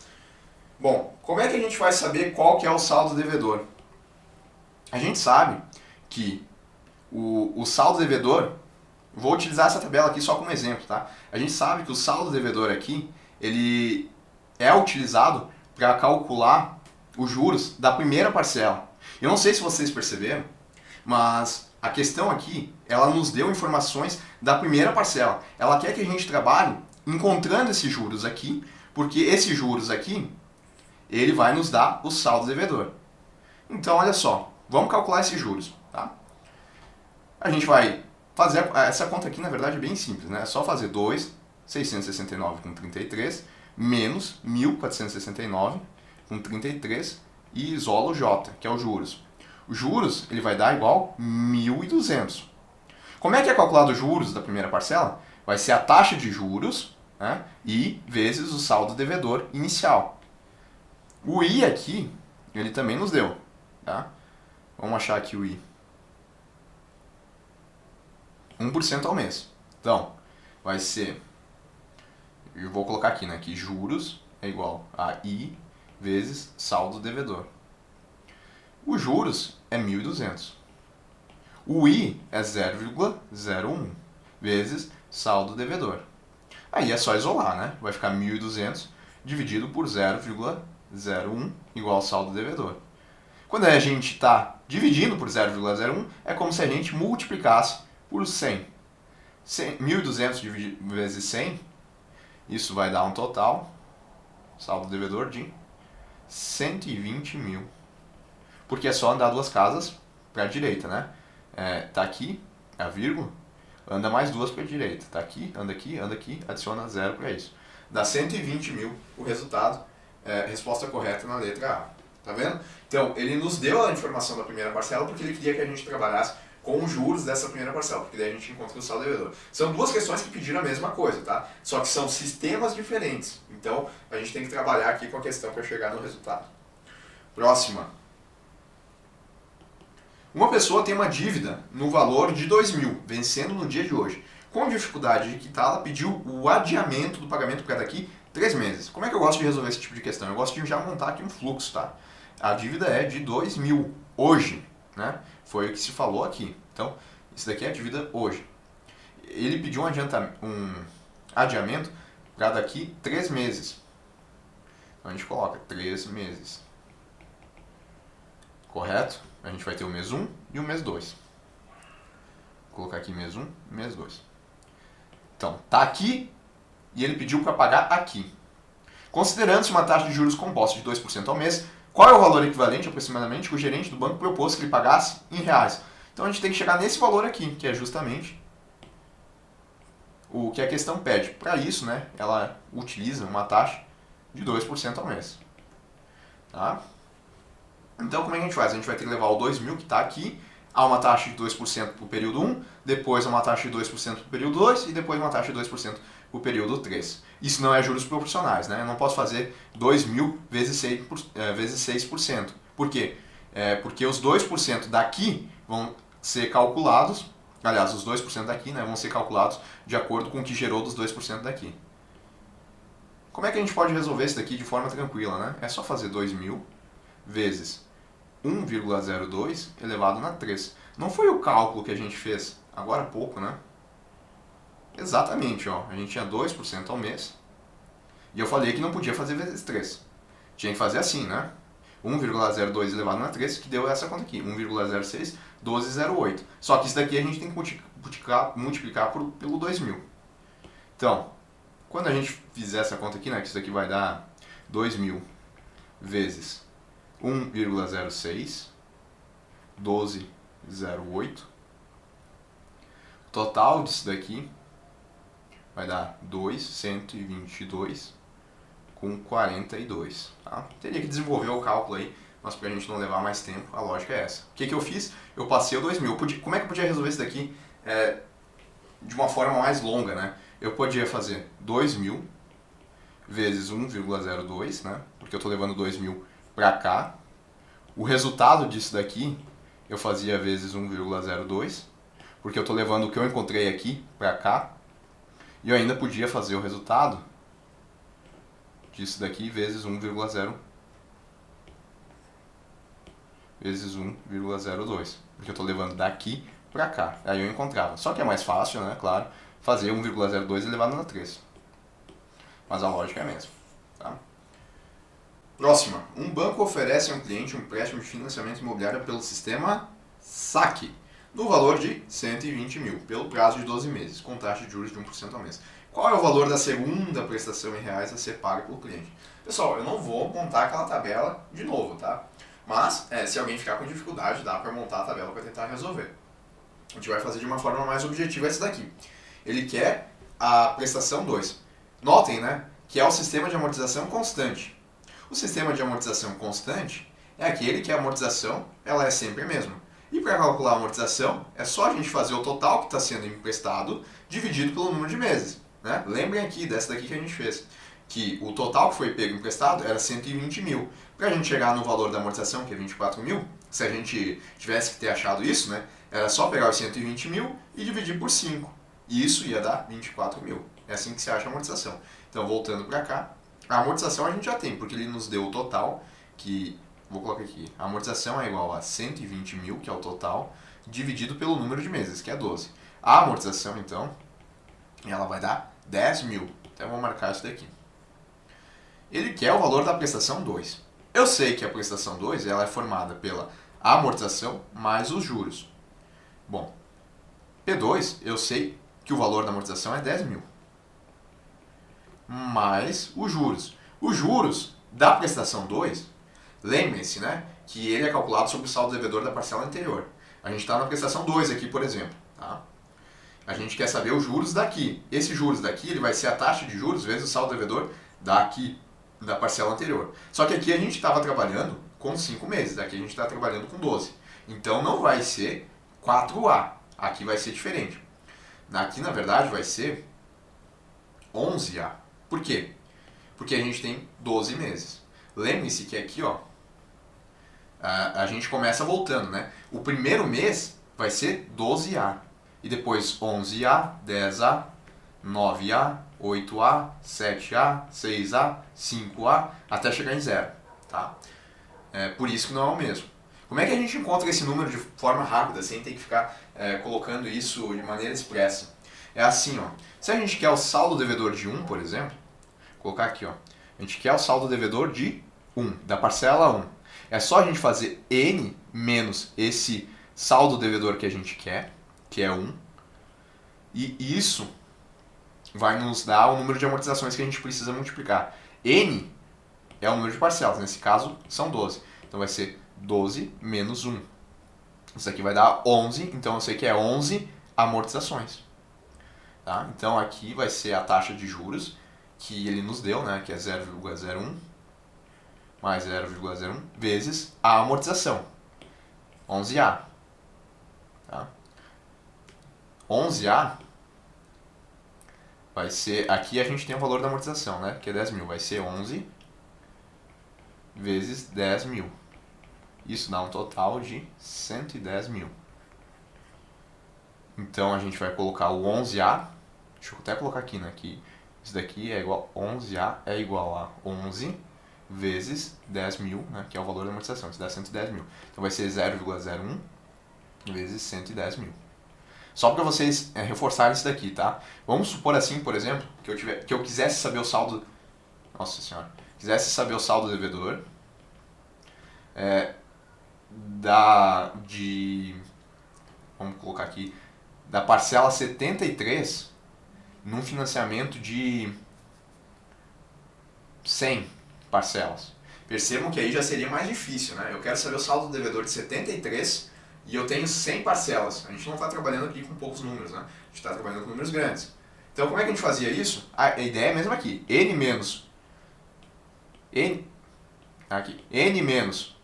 Bom, como é que a gente vai saber qual que é o saldo devedor? A gente sabe que o saldo devedor, vou utilizar essa tabela aqui só como exemplo, tá? A gente sabe que o saldo devedor aqui, ele é utilizado para calcular os juros da primeira parcela. Eu não sei se vocês perceberam, mas a questão aqui, ela nos deu informações da primeira parcela. Ela quer que a gente trabalhe encontrando esses juros aqui, porque esses juros aqui, ele vai nos dar o saldo devedor. Então, olha só, vamos calcular esses juros, tá? A gente vai fazer essa conta aqui, na verdade, é bem simples, né? É só fazer 2.669,33 menos 1.469,33 e isola o J, que é os juros. Os juros, ele vai dar igual 1.200. Como é que é calculado os juros da primeira parcela? Vai ser a taxa de juros, né, e vezes o saldo devedor inicial. O I aqui, ele também nos deu. Tá? Vamos achar aqui o I. 1% ao mês. Então, vai ser... Eu vou colocar aqui, né, que juros é igual a I vezes saldo devedor. Os juros é 1.200. O I é 0,01 vezes saldo devedor. Aí é só isolar, né? Vai ficar 1.200 dividido por 0,01 igual ao saldo devedor. Quando a gente está dividindo por 0,01, é como se a gente multiplicasse por 100. 1.200 vezes 100, isso vai dar um total, saldo devedor de 120 mil. Porque é só andar duas casas para a direita, né? Tá aqui, a vírgula, anda mais duas para a direita. Tá aqui, adiciona zero para isso. Dá 120 mil o resultado, resposta correta na letra A. Tá vendo? Então, ele nos deu a informação da primeira parcela porque ele queria que a gente trabalhasse com os juros dessa primeira parcela, porque daí a gente encontra o saldo devedor. São duas questões que pediram a mesma coisa, tá? Só que são sistemas diferentes. Então, a gente tem que trabalhar aqui com a questão para chegar no resultado. Próxima. Uma pessoa tem uma dívida no valor de 2.000, vencendo no dia de hoje. Com dificuldade de quitá-la, pediu o adiamento do pagamento para daqui 3 meses. Como é que eu gosto de resolver esse tipo de questão? Eu gosto de já montar aqui um fluxo, tá? A dívida é de 2.000 hoje, né? Foi o que se falou aqui. Então, isso daqui é a dívida hoje. Ele pediu um adiamento para daqui 3 meses. Então a gente coloca 3 meses. Correto? A gente vai ter o mês 1 e o mês 2. Vou colocar aqui mês 1 e mês 2. Então, tá aqui e ele pediu para pagar aqui. Considerando-se uma taxa de juros composta de 2% ao mês, qual é o valor equivalente aproximadamente que o gerente do banco propôs que ele pagasse em reais? Então a gente tem que chegar nesse valor aqui, que é justamente o que a questão pede. Para isso, né, ela utiliza uma taxa de 2% ao mês. Tá? Então, como é que a gente faz? A gente vai ter que levar o 2.000 que está aqui a uma taxa de 2% para o período 1, depois a uma taxa de 2% para o período 2 e depois uma taxa de 2% para o período 3. Isso não é juros proporcionais, né? Eu não posso fazer 2.000 vezes 6%. Por quê? Porque os 2% daqui vão ser calculados, aliás, os 2% daqui, né, vão ser calculados de acordo com o que gerou dos 2% daqui. Como é que a gente pode resolver isso daqui de forma tranquila, né? É só fazer 2.000 vezes 1,02 elevado na 3. Não foi o cálculo que a gente fez agora há pouco, né? Exatamente, ó. A gente tinha 2% ao mês. E eu falei que não podia fazer vezes 3. Tinha que fazer assim, né? 1,02 elevado na 3, que deu essa conta aqui. 1,06, 12,08. Só que isso daqui a gente tem que multiplicar pelo 2.000. Então, quando a gente fizer essa conta aqui, né? Que isso daqui vai dar 2.000 vezes 1,06, 12,08. O total disso daqui vai dar 2.122,42. Tá? Teria que desenvolver o cálculo aí, mas para a gente não levar mais tempo, a lógica é essa. O que eu fiz? Eu passei o 2.000. Como é que eu podia resolver isso daqui de uma forma mais longa, né? Eu podia fazer 2.000 vezes 1,02, né? Porque eu estou levando 2.000 para cá. O resultado disso daqui, eu fazia vezes 1,02, porque eu estou levando o que eu encontrei aqui para cá, e eu ainda podia fazer o resultado disso daqui vezes 1,0 vezes 1,02, porque eu estou levando daqui para cá, aí eu encontrava. Só que é mais fácil, né, claro, fazer 1,02 elevado a 3. Mas a lógica é a mesma. Tá? Próxima. Um banco oferece a um cliente um empréstimo de financiamento imobiliário pelo sistema SAC, no valor de 120 mil, pelo prazo de 12 meses, com taxa de juros de 1% ao mês. Qual é o valor da segunda prestação em reais a ser paga pelo cliente? Pessoal, eu não vou montar aquela tabela de novo, tá? Mas, se alguém ficar com dificuldade, dá para montar a tabela para tentar resolver. A gente vai fazer de uma forma mais objetiva essa daqui. Ele quer a prestação 2. Notem, né, que é o sistema de amortização constante. O sistema de amortização constante é aquele que a amortização ela é sempre a mesma. E para calcular a amortização, é só a gente fazer o total que está sendo emprestado dividido pelo número de meses. Né? Lembrem aqui dessa daqui que a gente fez, que o total que foi pego emprestado era 120 mil. Para a gente chegar no valor da amortização, que é 24 mil, se a gente tivesse que ter achado isso, né, era só pegar os 120 mil e dividir por 5. E isso ia dar 24 mil. É assim que se acha a amortização. Então, voltando para cá, a amortização a gente já tem, porque ele nos deu o total, que, vou colocar aqui, a amortização é igual a 120 mil, que é o total, dividido pelo número de meses, que é 12. A amortização, então, ela vai dar 10 mil. Então, eu vou marcar isso daqui. Ele quer o valor da prestação 2. Eu sei que a prestação 2 ela é formada pela amortização mais os juros. Bom, P2, eu sei que o valor da amortização é 10 mil. Mais os juros. Os juros da prestação 2, lembrem-se, né, que ele é calculado sobre o saldo devedor da parcela anterior. A gente está na prestação 2 aqui, por exemplo. Tá? A gente quer saber os juros daqui. Esse juros daqui ele vai ser a taxa de juros vezes o saldo devedor daqui, da parcela anterior. Só que aqui a gente estava trabalhando com 5 meses, daqui a gente está trabalhando com 12. Então não vai ser 4A, aqui vai ser diferente. Aqui na verdade vai ser 11A. Por quê? Porque a gente tem 12 meses. Lembre-se que aqui, ó, a gente começa voltando, né? O primeiro mês vai ser 12A. E depois 11A, 10A, 9A, 8A, 7A, 6A, 5A, até chegar em 0. Tá? Por isso que não é o mesmo. Como é que a gente encontra esse número de forma rápida, sem ter que ficar colocando isso de maneira expressa? É assim, ó. Se a gente quer o saldo devedor de 1, por exemplo, vou colocar aqui, ó. A gente quer o saldo devedor de 1, da parcela 1. É só a gente fazer N menos esse saldo devedor que a gente quer, que é 1, e isso vai nos dar o número de amortizações que a gente precisa multiplicar. N é o número de parcelas, nesse caso são 12. Então vai ser 12 menos 1. Isso aqui vai dar 11, então eu sei que é 11 amortizações. Tá? Então aqui vai ser a taxa de juros que ele nos deu, né, que é 0,01 mais 0,01 vezes a amortização, 11A. Tá? 11A vai ser, aqui a gente tem o valor da amortização, né, que é 10 mil, vai ser 11 vezes 10 mil. Isso dá um total de 110 mil. Então a gente vai colocar o 11A, deixa eu até colocar aqui, né, que isso daqui é igual, 11A é igual a 11 vezes 10 mil, né, que é o valor da amortização, isso dá 110 mil. Então vai ser 0,01 vezes 110 mil. Só para vocês reforçarem isso daqui, tá? Vamos supor assim, por exemplo, que eu quisesse saber o saldo... Nossa senhora. Quisesse saber o saldo devedor vamos colocar aqui, da parcela 73 num financiamento de 100 parcelas. Percebam que aí já seria mais difícil, né? Eu quero saber o saldo devedor de 73 e eu tenho 100 parcelas. A gente não está trabalhando aqui com poucos números, né? A gente está trabalhando com números grandes. Então, como é que a gente fazia isso? A ideia é a mesma aqui. N menos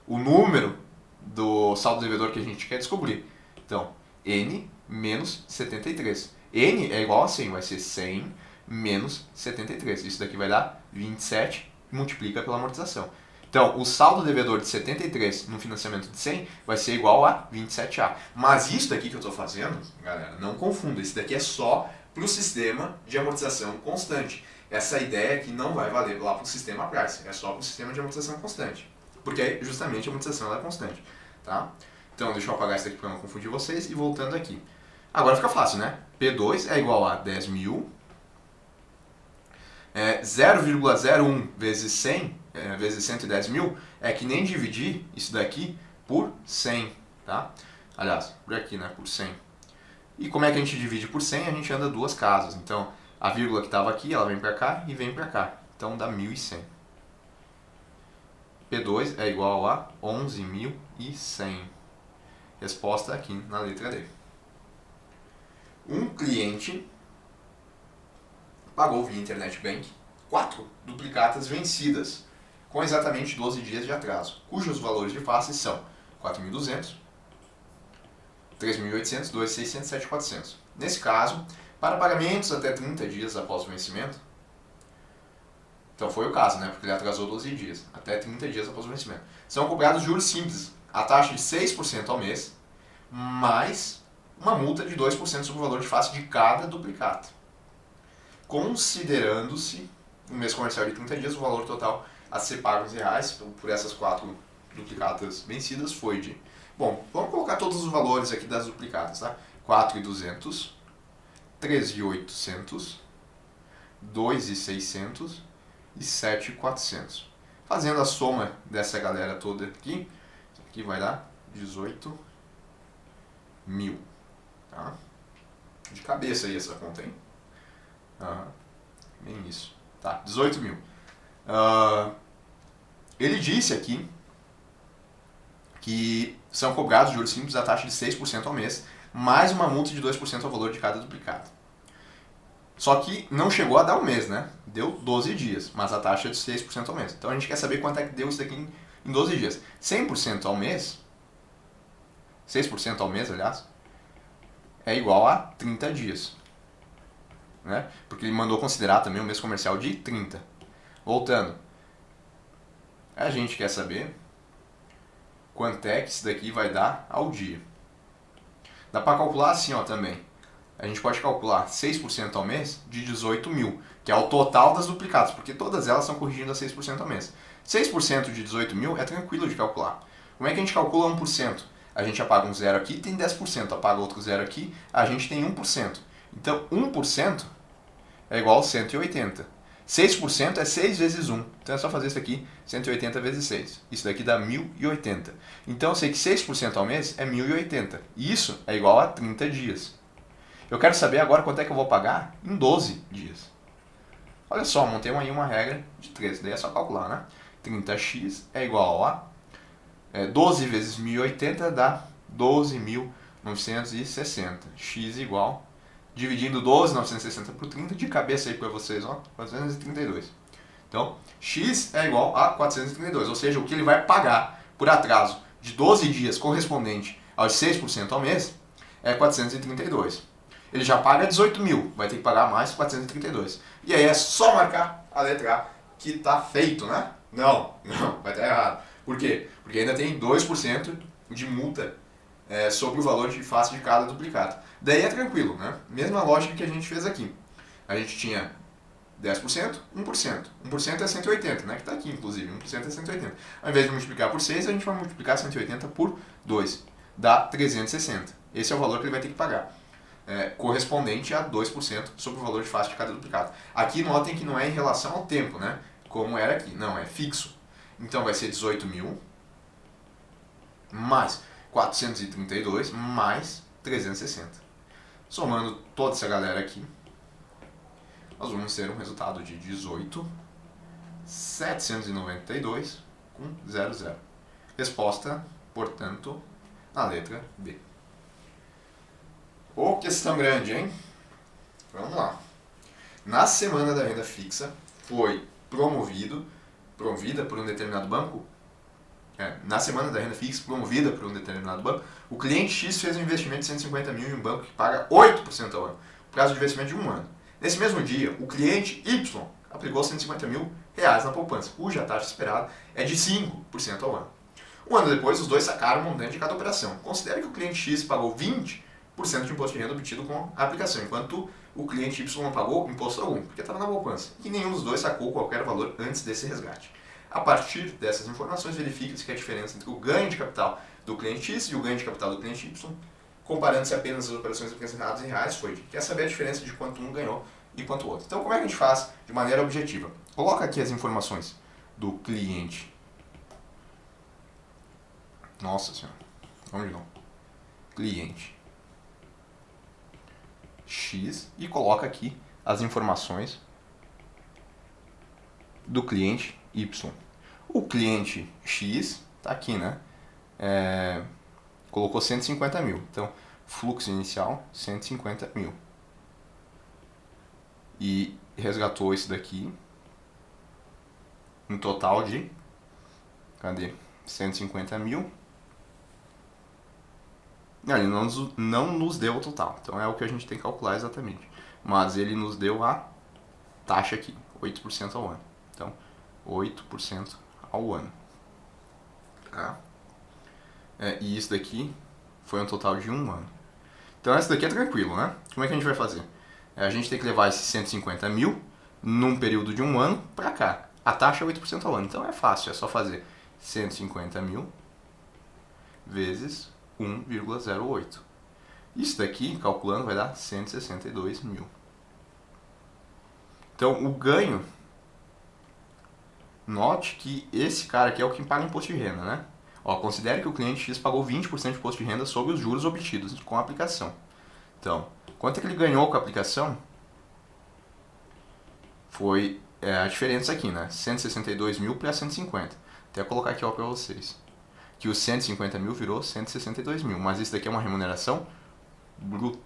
o número do saldo devedor que a gente quer descobrir. Então, N menos 73. N é igual a 100, vai ser 100 menos 73. Isso daqui vai dar 27 e multiplica pela amortização. Então, Então, o saldo devedor de 73 no financiamento de 100 vai ser igual a 27A. Mas isso daqui que eu estou fazendo, galera, não confunda. Isso daqui é só para o sistema de amortização constante. Essa ideia aqui não vai valer lá para o sistema price. É só para o sistema de amortização constante. Porque justamente a amortização ela é constante. Tá? Então, deixa eu apagar isso aqui para não confundir vocês. E voltando aqui. Agora fica fácil, né? P2 é igual a 10.000. 0,01 vezes 100, vezes 110 mil, é que nem dividir isso daqui por 100, tá? Aliás, por aqui, né? Por 100. E como é que a gente divide por 100? A gente anda duas casas. Então, a vírgula que estava aqui, ela vem para cá e vem para cá. Então, dá 1.100. P2 é igual a 11.100. Resposta aqui na letra D. Um cliente pagou via Internet Bank 4 duplicatas vencidas, com exatamente 12 dias de atraso, cujos valores de face são 4.200, 3.800, 2.600, 7.400. Nesse caso, para pagamentos até 30 dias após o vencimento, então foi o caso, né? Porque ele atrasou 12 dias, até 30 dias após o vencimento, são cobrados juros simples, a taxa de 6% ao mês, mais uma multa de 2% sobre o valor de face de cada duplicata. Considerando-se no mês comercial de 30 dias, o valor total a ser pago em reais por essas 4 duplicatas vencidas foi de... Bom, vamos colocar todos os valores aqui das duplicatas, tá? 4.200, 13.800, 2.600 e 7.400. Fazendo a soma dessa galera toda aqui, isso aqui vai dar 18.000. Tá? De cabeça aí essa conta, hein? Bem isso. Tá, 18.000. Ele disse aqui que são cobrados juros simples a taxa de 6% ao mês, mais uma multa de 2% ao valor de cada duplicado. Só que não chegou a dar um mês, né? Deu 12 dias, mas a taxa é de 6% ao mês. Então a gente quer saber quanto é que deu isso daqui em 12 dias. 100% ao mês, 6% ao mês, aliás, é igual a 30 dias. Né? Porque ele mandou considerar também o mês comercial de 30. Voltando. A gente quer saber quanto é que isso daqui vai dar ao dia. Dá para calcular assim, ó, também. A gente pode calcular 6% ao mês de 18.000, que é o total das duplicatas, porque todas elas estão corrigindo a 6% ao mês. 6% de 18.000 é tranquilo de calcular. Como é que a gente calcula 1%? A gente apaga um zero aqui, tem 10%. Apaga outro zero aqui, a gente tem 1%. Então, 1% é igual a 180. 6% é 6 vezes 1. Então é só fazer isso aqui, 180 vezes 6. Isso daqui dá 1.080. Então eu sei que 6% ao mês é 1.080. E isso é igual a 30 dias. Eu quero saber agora quanto é que eu vou pagar em 12 dias. Olha só, montei aí uma regra de 3. Daí é só calcular, né? 30x é igual a 12 vezes 1.080 dá 12.960. X igual... Dividindo 12.960 por 30, de cabeça aí para vocês, ó, 432. Então, x é igual a 432, ou seja, o que ele vai pagar por atraso de 12 dias correspondente aos 6% ao mês é 432. Ele já paga 18.000, vai ter que pagar mais 432. E aí é só marcar a letra A que está feito, né? Não, vai estar errado. Por quê? Porque ainda tem 2% de multa sobre o valor de face de cada duplicado. Daí é tranquilo, né? Mesma lógica que a gente fez aqui. A gente tinha 10%, 1%. 1% é 180, né? Que está aqui, inclusive. 1% é 180. Ao invés de multiplicar por 6, a gente vai multiplicar 180 por 2. Dá 360. Esse é o valor que ele vai ter que pagar. Correspondente a 2% sobre o valor de face de cada duplicado. Aqui notem que não é em relação ao tempo, né? Como era aqui. Não, é fixo. Então vai ser 18.000 mais 432 mais 360. Somando toda essa galera aqui, nós vamos ter um resultado de 18.792 com 00. Resposta, portanto, na letra B. Ô, questão grande, hein? Vamos lá. Na semana da renda fixa, foi promovida por um determinado banco. Na semana da renda fixa, promovida por um determinado banco, o cliente X fez um investimento de 150 mil em um banco que paga 8% ao ano, prazo de investimento de 1 ano. Nesse mesmo dia, o cliente Y aplicou 150 mil reais na poupança, cuja taxa esperada é de 5% ao ano. Um ano depois, os dois sacaram o montante de cada operação. Considere que o cliente X pagou 20% de imposto de renda obtido com a aplicação, enquanto o cliente Y não pagou imposto algum, porque estava na poupança, e nenhum dos dois sacou qualquer valor antes desse resgate. A partir dessas informações, verifica-se que a diferença entre o ganho de capital do cliente X e o ganho de capital do cliente Y, comparando-se apenas as operações apresentadas em reais, foi de quer saber a diferença de quanto um ganhou e quanto o outro. Então, como é que a gente faz de maneira objetiva? Coloca aqui as informações do cliente. Nossa senhora, vamos de novo. Cliente X e coloca aqui as informações do cliente Y. O cliente X está aqui, né? Colocou 150 mil. Então, fluxo inicial, 150 mil. E resgatou isso daqui um total de, cadê? 150 mil. Ele não nos deu o total, então é o que a gente tem que calcular exatamente. Mas ele nos deu a taxa aqui, 8% ao ano. Então, 8% ao ano. Tá? E isso daqui foi um total de 1 ano. Então, essa daqui é tranquilo, né? Como é que a gente vai fazer? A gente tem que levar esses 150 mil num período de 1 ano para cá. A taxa é 8% ao ano, então é fácil, é só fazer 150 mil vezes 1,08. Isso daqui, calculando, vai dar 162 mil. Então, o ganho, note que esse cara aqui é o que paga imposto de renda, né? Considere que o cliente X pagou 20% de imposto de renda sobre os juros obtidos com a aplicação. Então, quanto é que ele ganhou com a aplicação? Foi a diferença aqui, né? 162 mil para 150. Até colocar aqui para vocês. Que os 150 mil virou 162 mil. Mas isso daqui é uma remuneração bruta.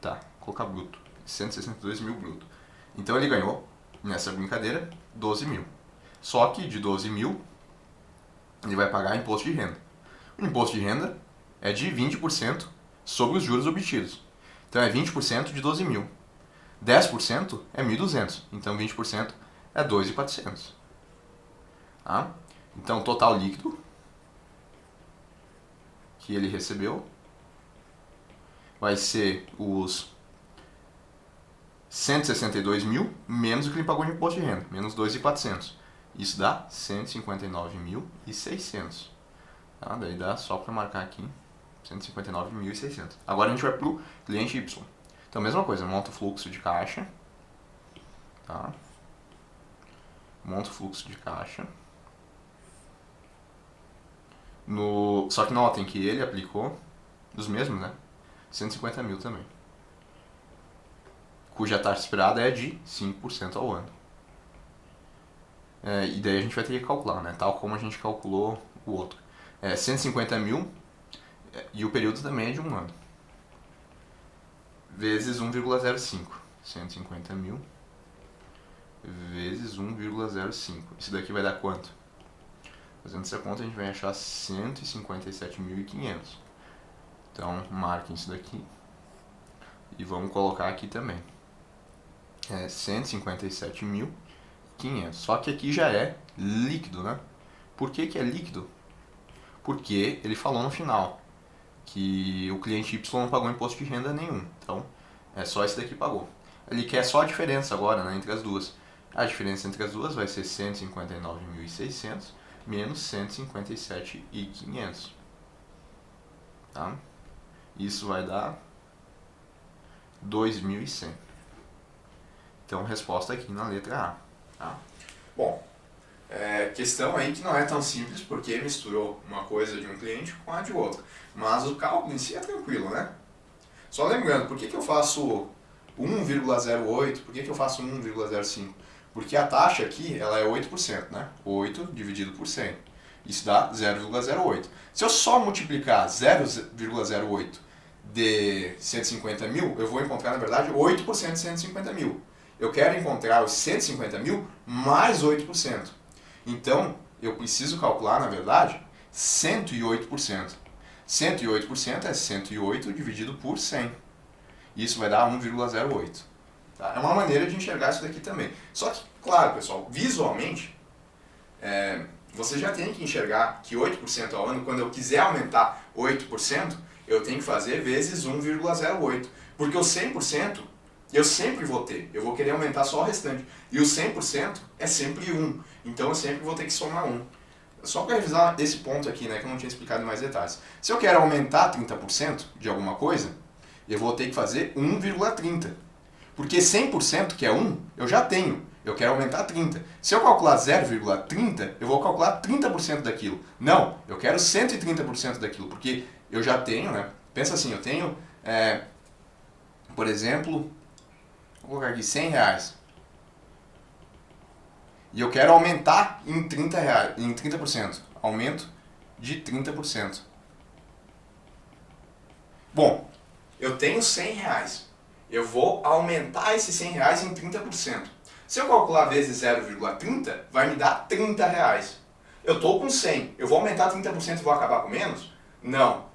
Vou colocar bruto. 162 mil bruto. Então ele ganhou, nessa brincadeira, 12 mil. Só que de 12 mil, ele vai pagar imposto de renda. O imposto de renda é de 20% sobre os juros obtidos. Então é 20% de 12 mil. 10% é 1.200. Então 20% é 2.400. Tá? Então total líquido que ele recebeu vai ser os 162 mil menos o que ele pagou de imposto de renda, menos 2.400. Isso dá 159.600. Tá? Daí dá só para marcar aqui 159.600. Agora a gente vai para o cliente Y. Então, mesma coisa, monta o fluxo de caixa. Tá? Monta o fluxo de caixa. Só que notem que ele aplicou os mesmos, né? 150 mil também. Cuja taxa esperada é de 5% ao ano. E daí a gente vai ter que calcular, né? Tal como a gente calculou o outro. 150 mil e o período também é de 1 ano. Vezes 1,05. 150 mil vezes 1,05. Isso daqui vai dar quanto? Fazendo essa conta, a gente vai achar 157.500. Então, marquem isso daqui. E vamos colocar aqui também. 157.500. Só que aqui já é líquido, né? Por que que é líquido? Porque ele falou no final que o cliente Y não pagou imposto de renda nenhum. Então, é só esse daqui que pagou. Ele quer só a diferença agora, né, entre as duas. A diferença entre as duas vai ser 159.600 menos 157.500. Tá? Isso vai dar 2.100. Então, resposta aqui na letra A. Tá? Bom, questão aí que não é tão simples porque misturou uma coisa de um cliente com a de outro. Mas o cálculo em si é tranquilo, né? Só lembrando, por que eu faço 1,08? Por que eu faço 1,05? Porque a taxa aqui ela é 8%, né? 8 dividido por 100. Isso dá 0,08. Se eu só multiplicar 0,08 de 150 mil, eu vou encontrar, na verdade, 8% de 150 mil. Eu quero encontrar os 150 mil mais 8%. Então, eu preciso calcular, na verdade, 108%. 108% é 108 dividido por 100. Isso vai dar 1,08. Tá? É uma maneira de enxergar isso daqui também. Só que Claro, pessoal, visualmente, você já tem que enxergar que 8% ao ano, quando eu quiser aumentar 8%, eu tenho que fazer vezes 1,08. Porque o 100% eu sempre vou ter, eu vou querer aumentar só o restante. E o 100% é sempre 1, então eu sempre vou ter que somar 1. Só para revisar esse ponto aqui, né, que eu não tinha explicado em mais detalhes. Se eu quero aumentar 30% de alguma coisa, eu vou ter que fazer 1,30. Porque 100%, que é 1, eu já tenho. Eu quero aumentar 30. Se eu calcular 0,30, eu vou calcular 30% daquilo. Não, eu quero 130% daquilo, porque eu já tenho, né? Pensa assim, eu tenho, por exemplo, vou colocar aqui 100 reais. E eu quero aumentar em 30 reais, em 30%. Aumento de 30%. Bom, eu tenho 100 reais. Eu vou aumentar esses 100 reais em 30%. Se eu calcular vezes 0,30, vai me dar 30 reais. Eu estou com 100. Eu vou aumentar 30% e vou acabar com menos? Não.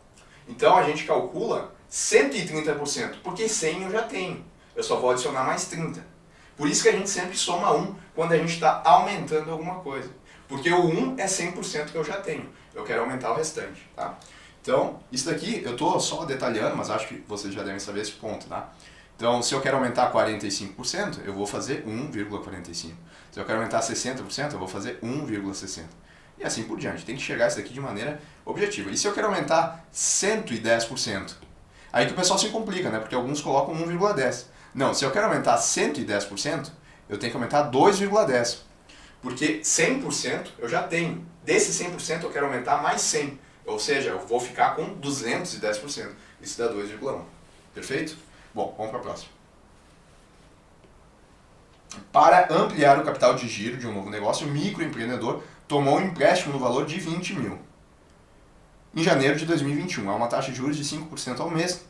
Então a gente calcula 130%, porque 100 eu já tenho. Eu só vou adicionar mais 30. Por isso que a gente sempre soma 1 quando a gente está aumentando alguma coisa. Porque o 1 é 100% que eu já tenho. Eu quero aumentar o restante, tá? Então, isso daqui eu estou só detalhando, mas acho que vocês já devem saber esse ponto, tá? Então, se eu quero aumentar 45%, eu vou fazer 1,45. Se eu quero aumentar 60%, eu vou fazer 1,60. E assim por diante. Tem que chegar isso daqui de maneira objetiva. E se eu quero aumentar 110%? Aí que o pessoal se complica, né? Porque alguns colocam 1,10. Não, se eu quero aumentar 110%, eu tenho que aumentar 2,10. Porque 100% eu já tenho. Desse 100% eu quero aumentar mais 100. Ou seja, eu vou ficar com 210%. Isso dá 2,1. Perfeito? Bom, vamos para a próxima. Para ampliar o capital de giro de um novo negócio, o microempreendedor tomou um empréstimo no valor de 20 mil. Em janeiro de 2021, há uma taxa de juros de 5% ao mês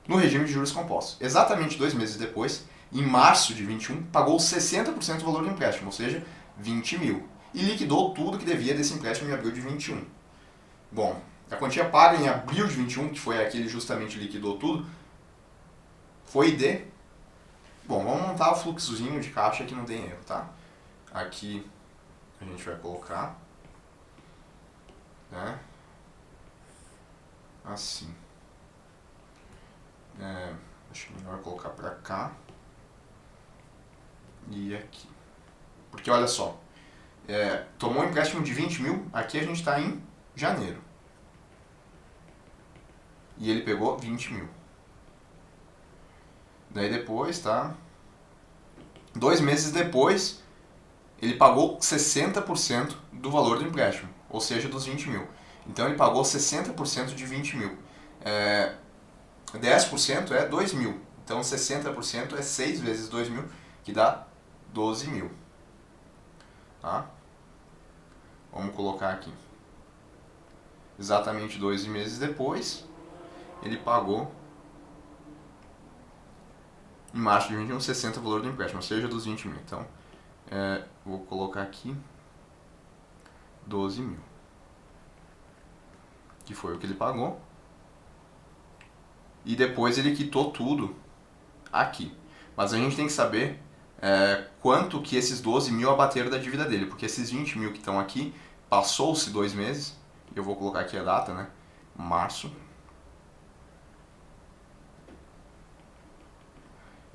no regime de juros compostos. Exatamente 2 meses depois, em março de 21, pagou 60% do valor do empréstimo, ou seja, 20 mil. E liquidou tudo que devia desse empréstimo em abril de 21. Bom, a quantia paga em abril de 21, que foi aquele justamente liquidou tudo, foi de... Bom, vamos montar o fluxozinho de caixa que não tem erro, tá? Aqui a gente vai colocar, né? Assim. Acho melhor colocar pra cá e aqui. Porque olha só, tomou um empréstimo de 20 mil, aqui a gente está em janeiro. E ele pegou 20 mil. Daí depois, tá? 2 meses depois, ele pagou 60% do valor do empréstimo, ou seja, dos 20 mil. Então ele pagou 60% de 20 mil. 10% é 2 mil. Então 60% é 6 vezes 2 mil, que dá 12 mil. Tá? Vamos colocar aqui. Exatamente 2 meses depois, ele pagou, em março de 21, 60% o valor do empréstimo, ou seja, dos 20 mil. Então, vou colocar aqui 12 mil. Que foi o que ele pagou. E depois ele quitou tudo aqui. Mas a gente tem que saber quanto que esses 12 mil abateram da dívida dele. Porque esses 20 mil que estão aqui, passou-se 2 meses. Eu vou colocar aqui a data, né? Março.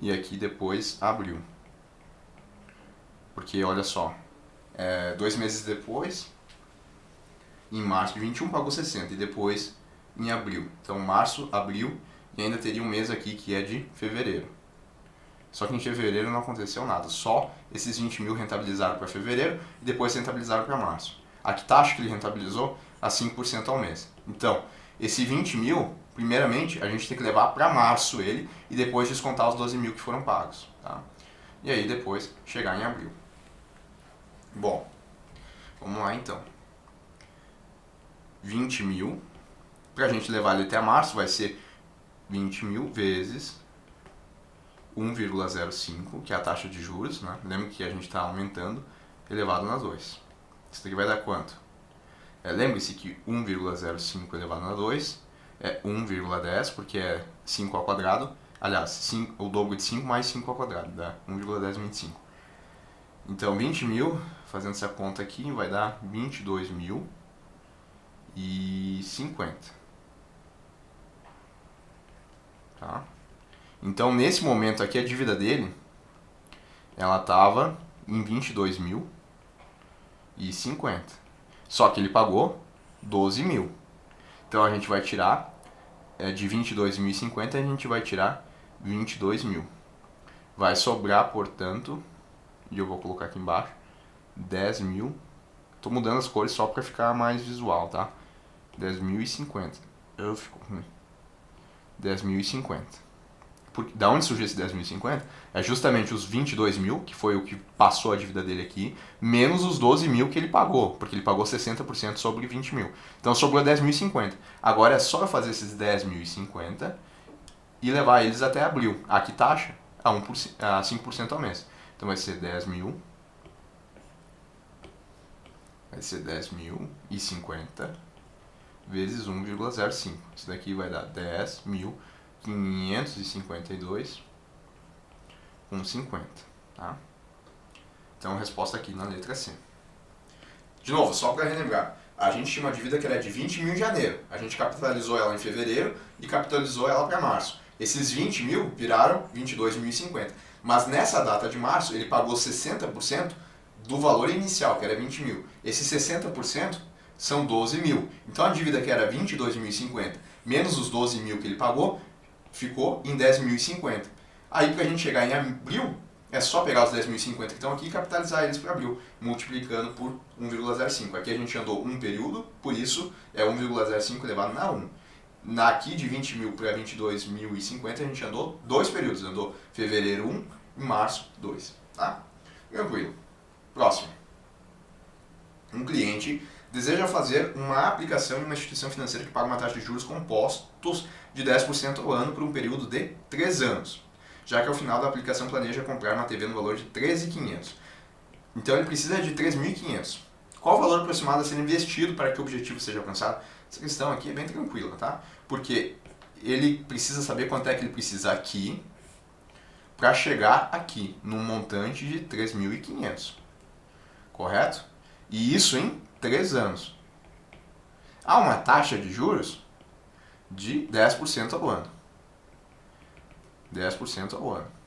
E aqui depois abril. Porque olha só, 2 meses depois, em março de 21 pagou 60 e depois em abril. Então março, abril e ainda teria um mês aqui que é de fevereiro. Só que em fevereiro não aconteceu nada, só esses 20 mil rentabilizaram para fevereiro e depois rentabilizaram para março. A que taxa que ele rentabilizou? A 5% ao mês. Então, esse 20 mil, primeiramente, a gente tem que levar para março ele e depois descontar os 12 mil que foram pagos. Tá? E aí depois chegar em abril. Bom, vamos lá então. 20 mil, para a gente levar ele até março, vai ser 20 mil vezes 1,05, que é a taxa de juros, né? Lembra que a gente está aumentando, elevado na 2. Isso daqui vai dar quanto? Lembre-se que 1,05 elevado na 2 é 1,10, porque é 5 ao quadrado. Aliás, o dobro de 5 mais 5 ao quadrado, dá 1,1025. Então 20 mil, fazendo essa conta aqui, vai dar 22.050. Tá? Então nesse momento aqui a dívida dele, ela estava em 22.050. Só que ele pagou 12 mil. Então a gente vai tirar de 22.050, a gente vai tirar 22 mil. Vai sobrar, portanto, e eu vou colocar aqui embaixo, 10 mil. Tô mudando as cores só para ficar mais visual, tá? 10.050. Eu fico ruim. 10.050. Da onde surgiu esse 10.050? É justamente os 22 mil, que foi o que passou a dívida dele aqui, menos os 12 mil que ele pagou, porque ele pagou 60% sobre 20 mil. Então sobrou 10.050. Agora é só eu fazer esses 10.050 e levar eles até abril. Aqui taxa a 5% ao mês. Então vai ser 10 mil. Vai ser 10.050 vezes 1,05. Isso daqui vai dar 10.552 com 50, tá? Então a resposta aqui na letra C. De novo, só para relembrar, a gente tinha uma dívida que era de 20 mil em janeiro. A gente capitalizou ela em fevereiro e capitalizou ela para março. Esses 20 mil viraram 22.050. Mas nessa data de março, ele pagou 60% do valor inicial, que era 20 mil. Esses 60% são 12 mil. Então a dívida que era 22.050 menos os 12 mil que ele pagou, ficou em 10.050. Aí para a gente chegar em abril, é só pegar os 10.050 que estão aqui e capitalizar eles para abril, multiplicando por 1,05. Aqui a gente andou um período, por isso é 1,05 elevado na 1. Aqui de 20 mil para 22.050 a gente andou 2 períodos, andou fevereiro 1 e março 2. Tá? Tranquilo. Próximo. Um cliente deseja fazer uma aplicação em uma instituição financeira que paga uma taxa de juros compostos de 10% ao ano por um período de 3 anos, já que ao final da aplicação planeja comprar uma TV no valor de 13.500. Então ele precisa de 3.500. Qual o valor aproximado a ser investido para que o objetivo seja alcançado? Essa questão aqui é bem tranquila, tá? Porque ele precisa saber quanto é que ele precisa aqui para chegar aqui, num montante de 3.500. Correto? E isso em 3 anos. Há uma taxa de juros de 10% ao ano. 10% ao ano.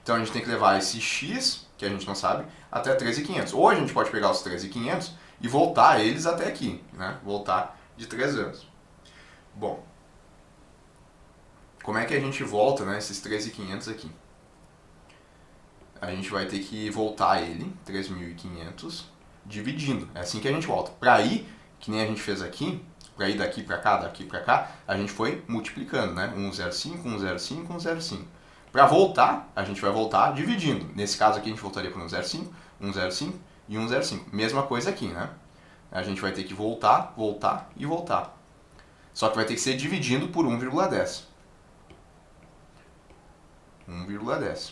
Então a gente tem que levar esse X, que a gente não sabe, até 13.500. Ou a gente pode pegar os 13.500 e voltar eles até aqui, né? Voltar de 3 anos. Bom, como é que a gente volta, né, esses 13.500 aqui? A gente vai ter que voltar ele, 3.500, dividindo. É assim que a gente volta. Para ir, que nem a gente fez aqui, para ir daqui para cá, a gente foi multiplicando, né? 1,05, 1,05, 1,05. Para voltar, a gente vai voltar dividindo. Nesse caso aqui a gente voltaria para 1,05, 1,05 e 1,05. Mesma coisa aqui, né? A gente vai ter que voltar, voltar e voltar. Só que vai ter que ser dividindo por 1,10. 1,10.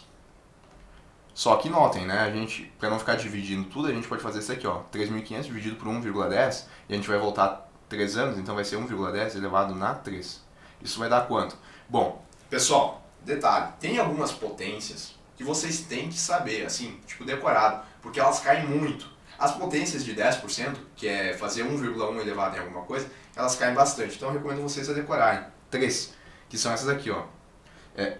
Só que notem, né? A gente, para não ficar dividindo tudo, a gente pode fazer isso aqui, ó. 3.500 dividido por 1,10 e a gente vai voltar 3 anos, então vai ser 1,10 elevado na 3. Isso vai dar quanto? Bom, pessoal, detalhe, tem algumas potências que vocês têm que saber, assim, tipo decorado, porque elas caem muito. As potências de 10%, que é fazer 1,1 elevado em alguma coisa, elas caem bastante. Então eu recomendo vocês a decorarem. 3, que são essas aqui, ó.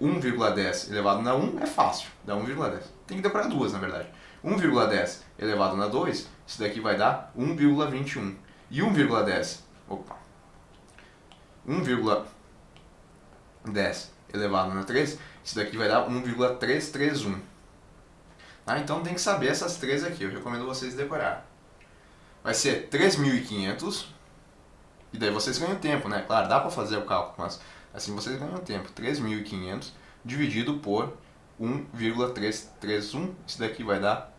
1,10 elevado na 1 é fácil, dá 1,10. Tem que decorar duas, na verdade. 1,10 elevado na 2, isso daqui vai dar 1,21. E 1,10, 1,10 elevado na 3, isso daqui vai dar 1,331. Tá? Então tem que saber essas três aqui, eu recomendo vocês decorarem. Vai ser 3.500, e daí vocês ganham tempo, né? Claro, dá para fazer o cálculo, mas assim vocês ganham tempo. 3.500 dividido por 1,331, isso daqui vai dar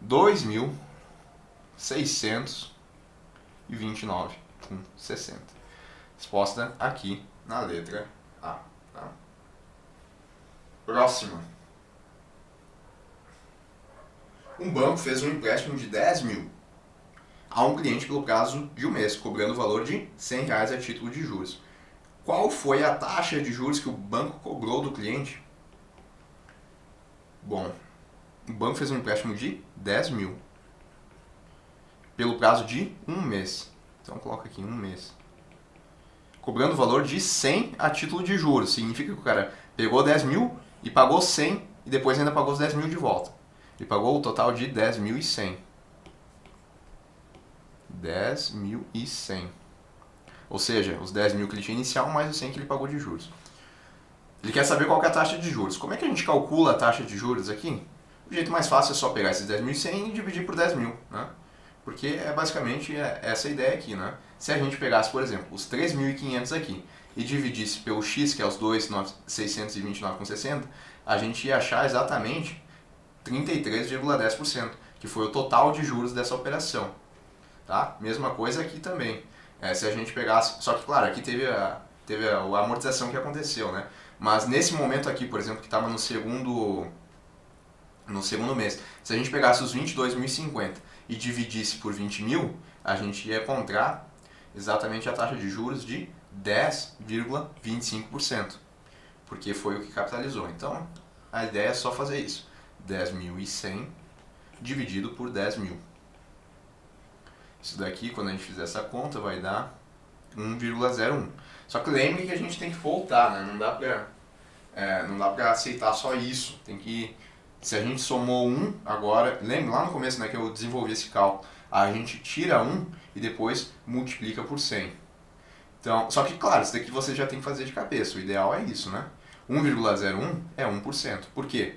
2.629,60. Resposta aqui na letra A. Tá? Próxima. Um banco fez um empréstimo de 10 mil a um cliente pelo prazo de um mês, cobrando o valor de R$100 a título de juros. Qual foi a taxa de juros que o banco cobrou do cliente? Bom, O banco fez um empréstimo de 10 mil pelo prazo de um mês. Então coloca aqui um mês. Cobrando o valor de 100 a título de juros. Significa que o cara pegou 10 mil e pagou 100 e depois ainda pagou os 10 mil de volta. Ele pagou o total de 10.100. 10.100. Ou seja, os 10 mil que ele tinha inicial mais os 100 que ele pagou de juros. Ele quer saber qual que é a taxa de juros. Como é que a gente calcula a taxa de juros aqui? O jeito mais fácil é só pegar esses 10.100 e dividir por 10 mil, né? Porque é basicamente essa a ideia aqui, né? Se a gente pegasse, por exemplo, os 3.500 aqui e dividisse pelo X, que é os 2.629,60, a gente ia achar exatamente 33,10%, que foi o total de juros dessa operação. Tá? Mesma coisa aqui também. Se a gente pegasse... Só que, claro, aqui teve a amortização que aconteceu, né? Mas nesse momento aqui, por exemplo, que estava no segundo mês, se a gente pegasse os 22.050 e dividisse por 20 mil, a gente ia encontrar exatamente a taxa de juros de 10,25%, porque foi o que capitalizou. Então, a ideia é só fazer isso. 10.100 dividido por 10 mil. Isso daqui, quando a gente fizer essa conta, vai dar 1,01. Só que lembre que a gente tem que voltar, né? Não dá pra aceitar só isso. Tem que... Se a gente somou 1 agora, lembra lá no começo, né, que eu desenvolvi esse cálculo, a gente tira 1 e depois multiplica por 100. Então, só que claro, isso daqui você já tem que fazer de cabeça, o ideal é isso, né? 1,01 é 1%. Por quê?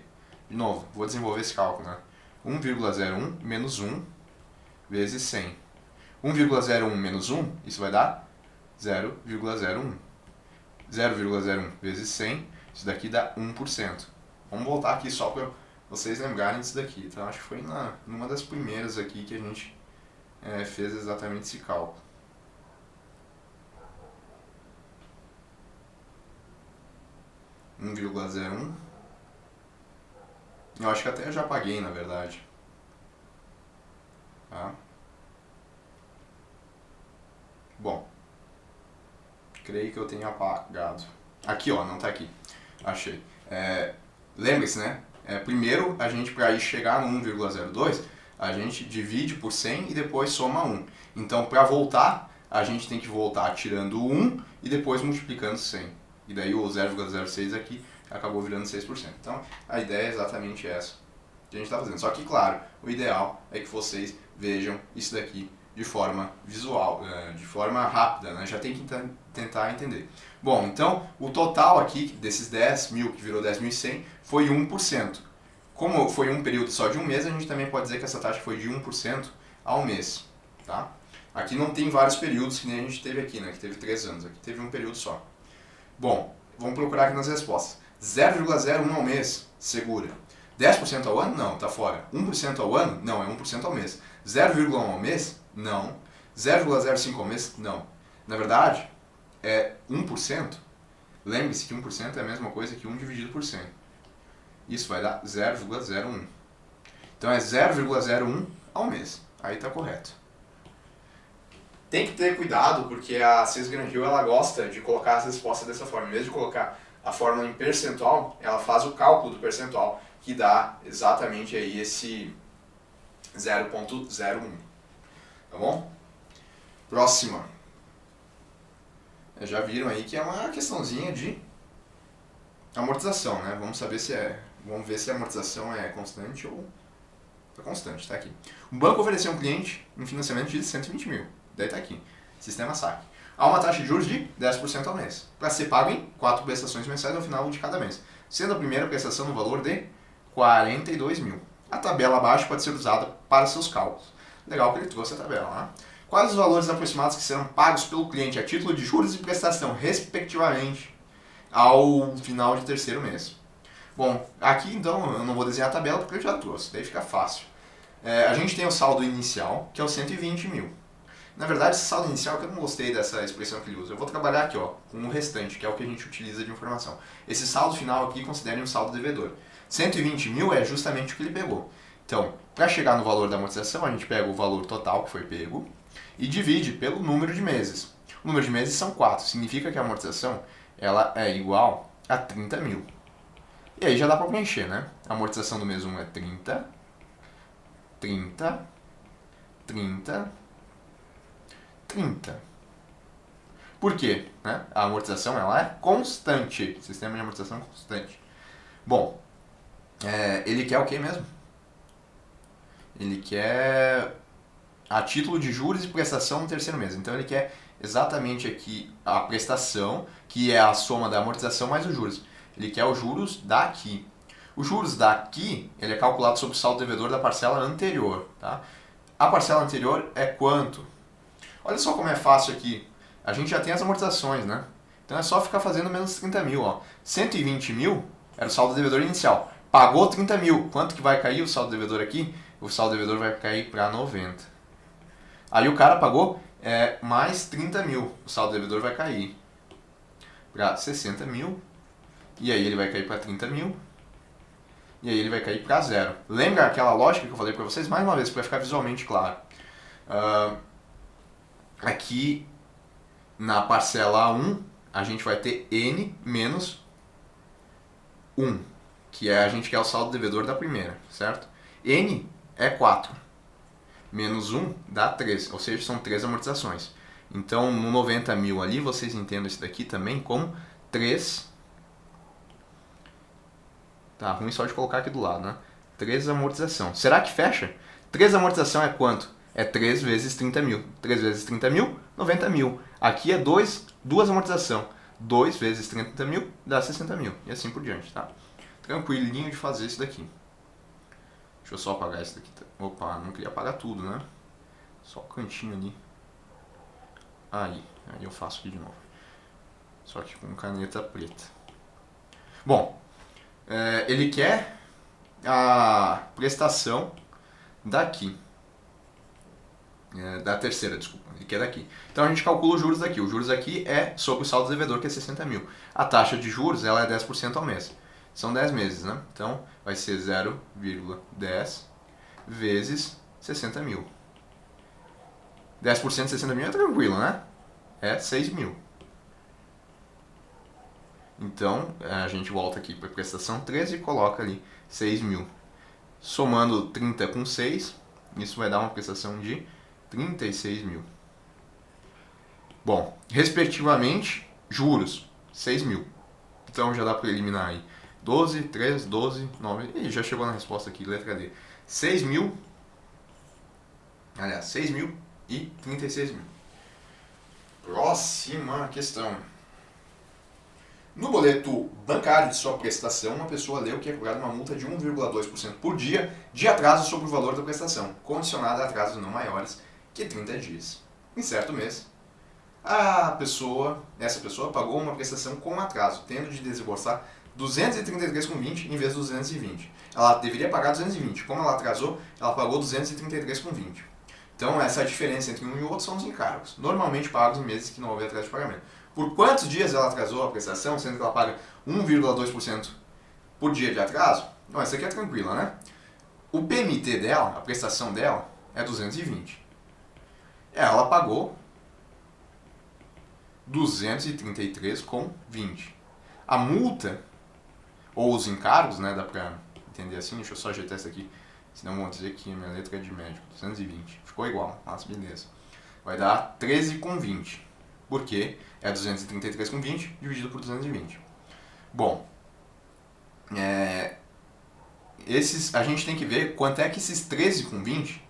De novo, vou desenvolver esse cálculo, né? 1,01 menos 1 vezes 100. 1,01 menos 1, isso vai dar 0,01. 0,01 vezes 100, isso daqui dá 1%. Vamos voltar aqui só para vocês lembrarem disso daqui. Então, acho que foi numa das primeiras aqui que a gente fez exatamente esse cálculo. (1,01). Eu acho que até já paguei, na verdade. Tá? Bom, creio que eu tenha apagado. Aqui, ó, não tá aqui. Achei. Lembre-se, né? Primeiro, a gente, para chegar no 1,02, a gente divide por 100 e depois soma 1. Então, para voltar, a gente tem que voltar tirando 1 e depois multiplicando 100. E daí o 0,06 aqui acabou virando 6%. Então, a ideia é exatamente essa que a gente está fazendo. Só que, claro, o ideal é que vocês vejam isso daqui de forma visual, de forma rápida, né? Já tem que tentar entender. Bom, então, o total aqui desses 10 mil, que virou 10.100, foi 1%. Como foi um período só de um mês, a gente também pode dizer que essa taxa foi de 1% ao mês. Tá? Aqui não tem vários períodos que nem a gente teve aqui, né? Que teve 3 anos. Aqui teve um período só. Bom, vamos procurar aqui nas respostas. 0,01 ao mês, segura. 10% ao ano? Não, tá fora. 1% ao ano? Não, é 1% ao mês. 0,1 ao mês? Não. 0,05 ao mês? Não. Na verdade, é 1%. Lembre-se que 1% é a mesma coisa que 1 dividido por 100. Isso vai dar 0,01. Então é 0,01 ao mês. Aí tá correto. Tem que ter cuidado, porque a CES Granville ela gosta de colocar as respostas dessa forma. Em vez de colocar a fórmula em percentual, ela faz o cálculo do percentual, que dá exatamente aí esse 0,01. Tá bom? Próxima. Já viram aí que é uma questãozinha de amortização, né? Vamos ver se a amortização é constante ou... Tá constante, tá aqui. O banco ofereceu a um cliente um financiamento de 120 mil. Daí tá aqui. Sistema saque. Há uma taxa de juros de 10% ao mês, para ser pago em 4 prestações mensais ao final de cada mês, sendo a primeira prestação no valor de 42 mil. A tabela abaixo pode ser usada para seus cálculos. Legal que ele trouxe a tabela, né? Quais os valores aproximados que serão pagos pelo cliente a título de juros e prestação, respectivamente, ao final de terceiro mês? Bom, aqui então eu não vou desenhar a tabela porque eu já trouxe, daí fica fácil. A gente tem o saldo inicial, que é o 120 mil. Na verdade, esse saldo inicial, que eu não gostei dessa expressão que ele usa, eu vou trabalhar aqui ó, com o restante, que é o que a gente utiliza de informação. Esse saldo final aqui, considerem um saldo devedor. 120 mil é justamente o que ele pegou. Então, para chegar no valor da amortização, a gente pega o valor total que foi pego e divide pelo número de meses. O número de meses são 4, significa que a amortização ela é igual a 30 mil. E aí já dá para preencher, né? A amortização do mês 1 é 30, 30, 30, 30. Por quê? Né? A amortização ela é constante. Sistema de amortização constante. Bom, ele quer o que mesmo? Ele quer a título de juros e prestação no terceiro mês. Então ele quer exatamente aqui a prestação, que é a soma da amortização mais os juros. Ele quer os juros daqui. Os juros daqui, ele é calculado sobre o saldo devedor da parcela anterior. Tá? A parcela anterior é quanto? Olha só como é fácil aqui. A gente já tem as amortizações, né? Então é só ficar fazendo menos 30 mil. Ó. 120 mil era o saldo devedor inicial. Pagou 30 mil. Quanto que vai cair o saldo devedor aqui? O saldo devedor vai cair para 90. Aí o cara pagou mais 30 mil. O saldo devedor vai cair para 60 mil. E aí ele vai cair para 30 mil. E aí ele vai cair para zero. Lembra aquela lógica que eu falei para vocês? Mais uma vez, para ficar visualmente claro. Aqui na parcela 1, a gente vai ter N menos 1, que a gente quer o saldo devedor da primeira, certo? N é 4, menos 1 dá 3, ou seja, são 3 amortizações. Então, no 90 mil ali, vocês entendam isso daqui também como 3... Tá ruim só de colocar aqui do lado, né? 3 amortização. Será que fecha? 3 amortização é quanto? É 3 vezes 30 mil. 3 vezes 30 mil, 90 mil. Aqui é 2 amortização. 2 vezes 30 mil dá 60 mil. E assim por diante, tá? Tranquilinho de fazer isso daqui. Deixa eu só apagar isso daqui. Opa, não queria apagar tudo, né? Só o cantinho ali. Aí eu faço aqui de novo. Só que com caneta preta. Bom, ele quer a prestação daqui. Da terceira, desculpa. Ele quer daqui. Então a gente calcula os juros daqui. Os juros aqui é sobre o saldo devedor, que é 60 mil. A taxa de juros ela é 10% ao mês. São 10 meses, né? Então vai ser 0,10 vezes 60 mil. 10% de 60 mil é tranquilo, né? É 6 mil. Então a gente volta aqui para a prestação 13 e coloca ali 6 mil. Somando 30 com 6, isso vai dar uma prestação de 36 mil. Bom, respectivamente, juros, 6 mil. Então já dá para eliminar aí 12, 3, 12, 9. E já chegou na resposta aqui, letra D. 6 mil. Aliás, 6 mil e 36 mil. Próxima questão. No boleto bancário de sua prestação, uma pessoa leu que é cobrada uma multa de 1,2% por dia de atraso sobre o valor da prestação, condicionada a atrasos não maiores que 30 dias. Em certo mês, essa pessoa pagou uma prestação com atraso, tendo de desembolsar 233,20 em vez de 220. Ela deveria pagar 220. Como ela atrasou, ela pagou 233,20. Então, essa diferença entre um e o outro são os encargos, normalmente pagos em meses que não houve atraso de pagamento. Por quantos dias ela atrasou a prestação, sendo que ela paga 1,2% por dia de atraso? Não, essa aqui é tranquila, né? O PMT dela, a prestação dela, é 220. Ela pagou 233,20. A multa, ou os encargos, né, dá pra entender assim, deixa eu só ajeitar isso aqui, senão vão dizer que a minha letra é de médico, 220. Ficou igual, mas beleza. Vai dar 13,20. Por quê? É 233,20 dividido por 220. Bom, a gente tem que ver quanto é que esses 13,20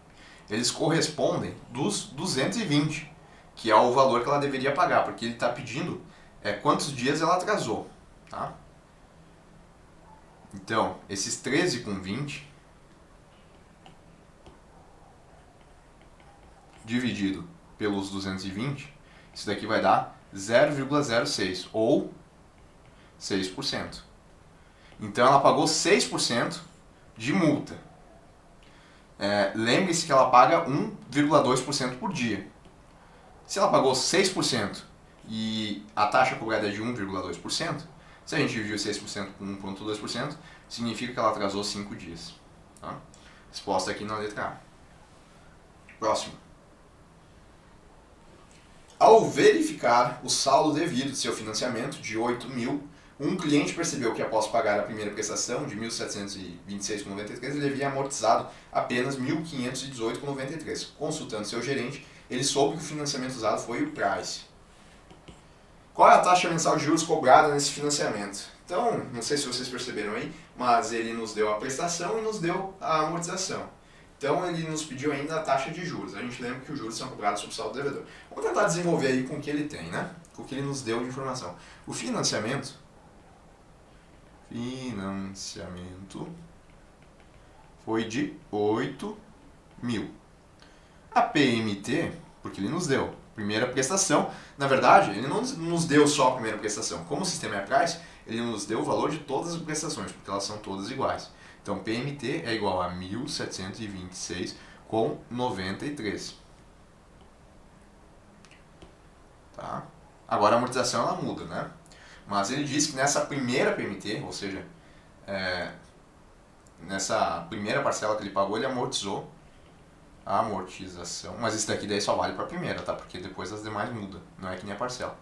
eles correspondem dos 220, que é o valor que ela deveria pagar, porque ele está pedindo quantos dias ela atrasou. Tá? Então, esses 13,20 dividido pelos 220, isso daqui vai dar 0,06 ou 6%. Então ela pagou 6% de multa. Lembre-se que ela paga 1,2% por dia. Se ela pagou 6% e a taxa cobrada é de 1,2%, se a gente dividir 6% com 1,2%, significa que ela atrasou 5 dias. Tá? Resposta aqui na letra A. Próximo. Ao verificar o saldo devido de seu financiamento de 8 mil, Um cliente percebeu que após pagar a primeira prestação de R$ 1.726,93, ele havia amortizado apenas R$ 1.518,93. Consultando seu gerente, ele soube que o financiamento usado foi o Price. Qual é a taxa mensal de juros cobrada nesse financiamento? Então, não sei se vocês perceberam aí, mas ele nos deu a prestação e nos deu a amortização. Então, ele nos pediu ainda a taxa de juros. A gente lembra que os juros são cobrados sobre o saldo do devedor. Vamos tentar desenvolver aí com o que ele tem, né? Com o que ele nos deu de informação. O financiamento foi de 8 mil. A PMT, porque ele nos deu primeira prestação, na verdade, ele não nos deu só a primeira prestação. Como o sistema é Price, ele nos deu o valor de todas as prestações, porque elas são todas iguais. Então, PMT é igual a 1.726,93. Tá? Agora a amortização ela muda, né? Mas ele disse que nessa primeira PMT, ou seja, nessa primeira parcela que ele pagou, ele amortizou a amortização. Mas isso daqui daí só vale para a primeira, tá? Porque depois as demais mudam, não é que nem a parcela.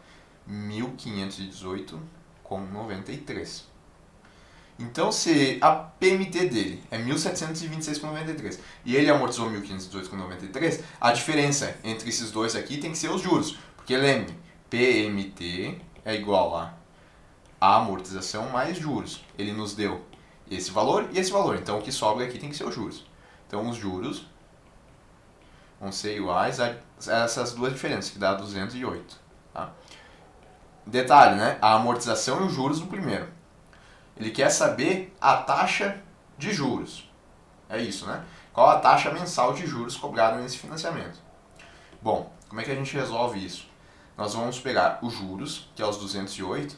1.518,93. Então, se a PMT dele é 1.726,93 e ele amortizou 1.518,93, a diferença entre esses dois aqui tem que ser os juros. Porque lembre, PMT é igual a amortização mais juros. Ele nos deu esse valor e esse valor. Então, o que sobra aqui tem que ser os juros. Então, os juros vão ser iguais a essas duas diferenças, que dá 208. Tá? Detalhe, né? A amortização e os juros no primeiro. Ele quer saber a taxa de juros. É isso, né? Qual a taxa mensal de juros cobrada nesse financiamento? Bom, como é que a gente resolve isso? Nós vamos pegar os juros, que é os 208,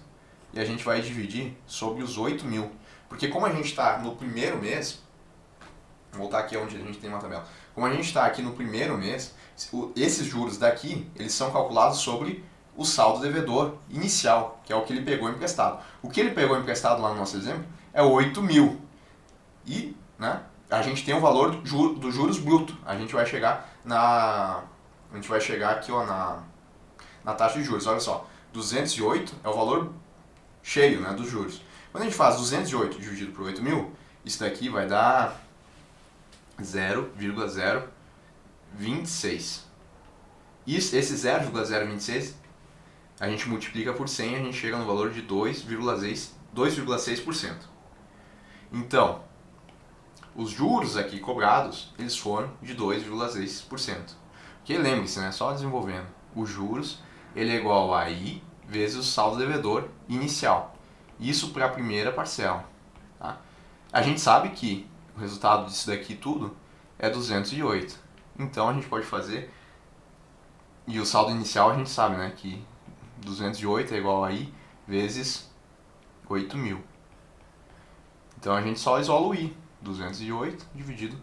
e a gente vai dividir sobre os 8 mil. Porque como a gente está no primeiro mês, vou voltar aqui onde a gente tem uma tabela. Como a gente está aqui no primeiro mês, esses juros daqui, eles são calculados sobre o saldo devedor inicial, que é o que ele pegou emprestado. O que ele pegou emprestado lá no nosso exemplo é 8 mil. E, né, a gente tem o valor dos juros bruto. A gente vai chegar aqui, ó, na taxa de juros. Olha só, 208 é o valor cheio, né, dos juros. Quando a gente faz 208 dividido por 8 mil, isso daqui vai dar 0,026. Esse 0,026 a gente multiplica por 100 e a gente chega no valor de 2,6%. Então, os juros aqui cobrados, eles foram de 2,6%. Porque lembre-se, né, só desenvolvendo, os juros ele é igual a I vezes o saldo devedor inicial. Isso para a primeira parcela. Tá? A gente sabe que o resultado disso daqui tudo é 208. Então a gente pode fazer, e o saldo inicial a gente sabe, né, que 208 é igual a I vezes 8 mil. Então a gente só isola o I. 208 dividido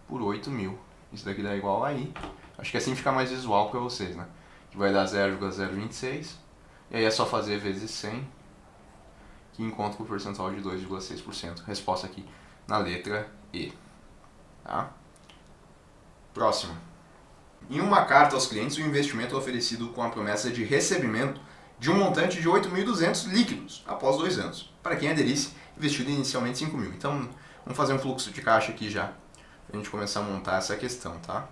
por 8 mil. Isso daqui dá igual a I. Acho que assim fica mais visual para vocês, né? Que vai dar 0,026. E aí é só fazer vezes 100, que encontra o percentual de 2,6%. Resposta aqui na letra E. Tá? Próximo. Em uma carta aos clientes, o investimento é oferecido com a promessa de recebimento de um montante de 8.200 líquidos após 2 anos, para quem aderisse, investido inicialmente 5 mil. Então, vamos fazer um fluxo de caixa aqui já, para a gente começar a montar essa questão, tá?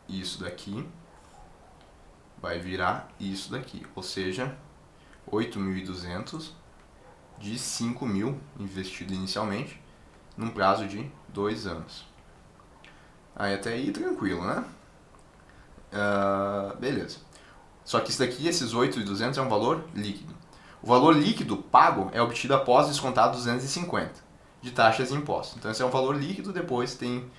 Isso daqui vai virar isso daqui, ou seja, 8.200 de 5 mil investido inicialmente, num prazo de 2 anos. Aí até aí tranquilo, né? Beleza. Só que isso daqui, esses 8.200 é um valor líquido. O valor líquido pago é obtido após descontar 250 de taxas e impostos. Então esse é um valor líquido, depois tem...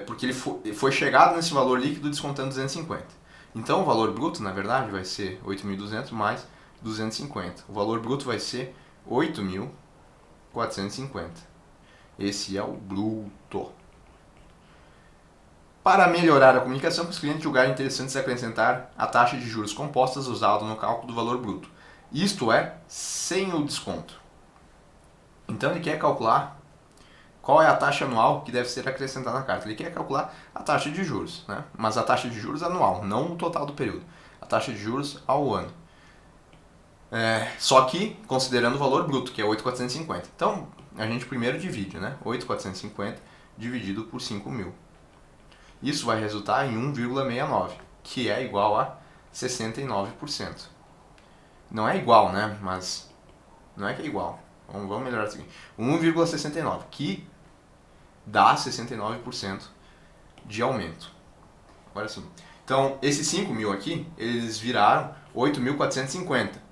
porque ele foi chegado nesse valor líquido descontando 250. Então o valor bruto, na verdade, vai ser 8.200 mais 250. O valor bruto vai ser 8.450. Esse é o bruto. Para melhorar a comunicação, os clientes julgaram interessante acrescentar a taxa de juros compostas usada no cálculo do valor bruto. Isto é, sem o desconto. Então ele quer calcular qual é a taxa anual que deve ser acrescentada na carta. Ele quer calcular a taxa de juros, né? Mas a taxa de juros anual, não o total do período. A taxa de juros ao ano. Só que considerando o valor bruto, que é 8.450. Então, a gente primeiro divide, né? 8.450 dividido por 5.000. Isso vai resultar em 1,69, que é igual a 69%. Não é igual, né? Mas não é que é igual. Vamos melhorar isso aqui. 1,69, que dá 69% de aumento. Agora sim. Então, esses 5.000 aqui, eles viraram 8.450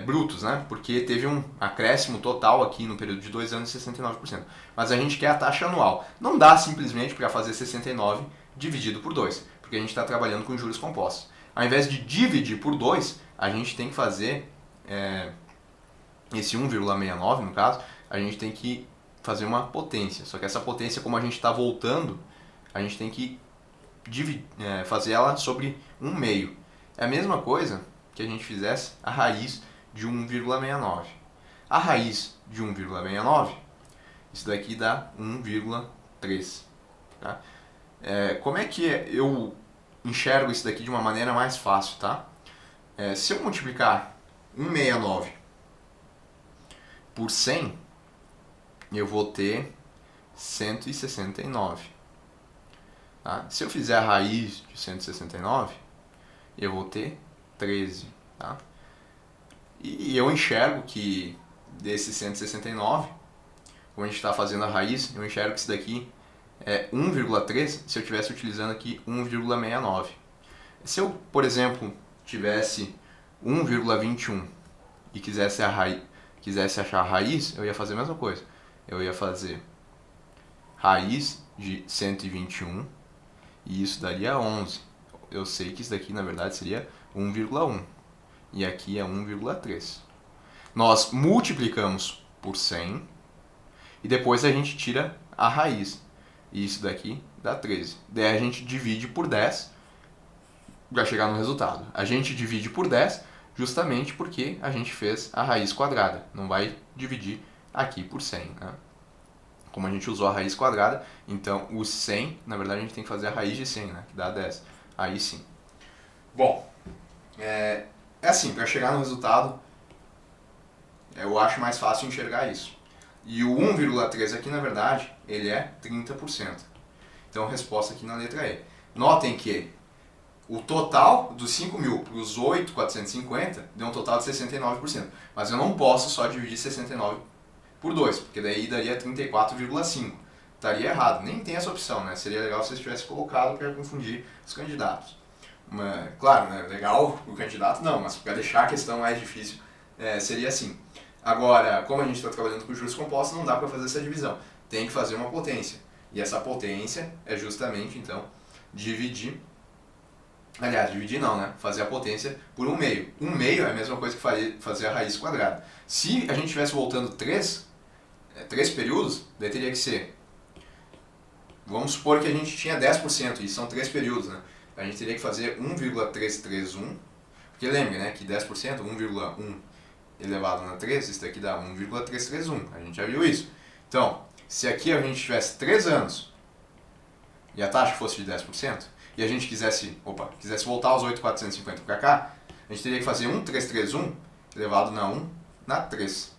brutos, né? Porque teve um acréscimo total aqui no período de 2 anos de 69%. Mas a gente quer a taxa anual. Não dá simplesmente para fazer 69 dividido por 2, porque a gente está trabalhando com juros compostos. Ao invés de dividir por 2, a gente tem que fazer esse 1,69 no caso, a gente tem que fazer uma potência. Só que essa potência, como a gente está voltando, a gente tem que fazer ela sobre 1/2. É a mesma coisa que a gente fizesse a raiz de 1,69. A raiz de 1,69, isso daqui dá 1,3. Tá? Como é que eu enxergo isso daqui de uma maneira mais fácil? Tá? Se eu multiplicar 1,69 por 100, eu vou ter 169. Tá? Se eu fizer a raiz de 169, eu vou ter 13. Tá? E eu enxergo que desse 169, como a gente está fazendo a raiz, eu enxergo que isso daqui é 1,3 se eu estivesse utilizando aqui 1,69. Se eu, por exemplo, tivesse 1,21 e quisesse achar a raiz, eu ia fazer a mesma coisa. Eu ia fazer raiz de 121 e isso daria 11. Eu sei que isso daqui na verdade seria 1,1 e aqui é 1,3. Nós multiplicamos por 100 e depois a gente tira a raiz. E isso daqui dá 13. Daí a gente divide por 10 para chegar no resultado. A gente divide por 10 justamente porque a gente fez a raiz quadrada. Não vai dividir aqui por 100. Né? Como a gente usou a raiz quadrada, então o 100, na verdade a gente tem que fazer a raiz de 100, né? Que dá 10. Aí sim. Bom, é assim, para chegar no resultado, eu acho mais fácil enxergar isso. E o 1,3 aqui, na verdade, ele é 30%. Então, resposta aqui na letra E. Notem que o total dos 5.000 para os 8.450 deu um total de 69%. Mas eu não posso só dividir 69 por 2, porque daí daria 34,5. Estaria errado, nem tem essa opção, né? Seria legal se vocês tivessem colocado para confundir os candidatos. Claro, né? Legal o candidato não, mas para deixar a questão mais difícil, seria assim. Agora, como a gente está trabalhando com juros compostos, não dá para fazer essa divisão. Tem que fazer uma potência. E essa potência é justamente, então, dividir... Aliás, dividir não, né? Fazer a potência por 1/2. 1/2 é a mesma coisa que fazer a raiz quadrada. Se a gente estivesse voltando 3 períodos, daí teria que ser... Vamos supor que a gente tinha 10%, e são 3 períodos, né? A gente teria que fazer 1,331, porque lembre, né, que 10%, 1,1 elevado na 3, isso daqui dá 1,331, a gente já viu isso. Então, se aqui a gente tivesse 3 anos e a taxa fosse de 10%, e a gente quisesse voltar aos 8.450 para cá, a gente teria que fazer 1,331 elevado na 1 na 3.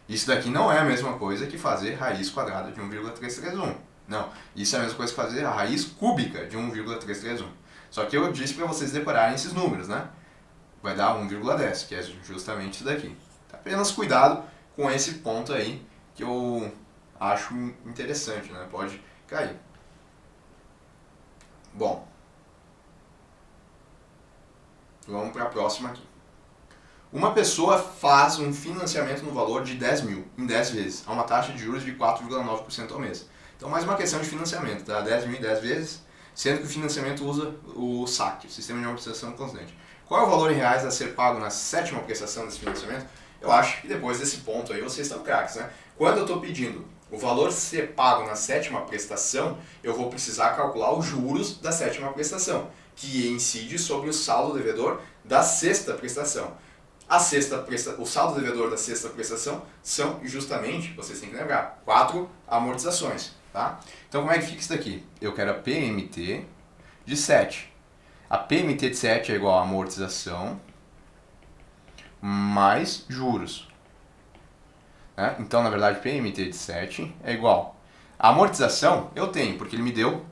Isso daqui não é a mesma coisa que fazer raiz quadrada de 1,331. Não, isso é a mesma coisa que fazer a raiz cúbica de 1,331. Só que eu disse para vocês decorarem esses números, né? Vai dar 1,10, que é justamente isso daqui. Apenas cuidado com esse ponto aí, que eu acho interessante, né? Pode cair. Bom, vamos para a próxima aqui. Uma pessoa faz um financiamento no valor de 10.000 em 10 vezes, a uma taxa de juros de 4,9% ao mês. Então, mais uma questão de financiamento, tá? 10.000 em 10 vezes, sendo que o financiamento usa o SAC, o Sistema de Amortização Constante. Qual é o valor em reais a ser pago na 7ª prestação desse financiamento? Eu acho que depois desse ponto aí vocês estão craques, né? Quando eu estou pedindo o valor ser pago na 7ª prestação, eu vou precisar calcular os juros da 7ª prestação, que incide sobre o saldo devedor da 6ª prestação. O saldo devedor da 6ª prestação são justamente, vocês têm que lembrar, 4 amortizações. Tá? Então como é que fica isso daqui? Eu quero a PMT de 7. A PMT de 7 é igual a amortização mais juros. Né? Então, na verdade, PMT de 7 é igual. A amortização eu tenho, porque ele me deu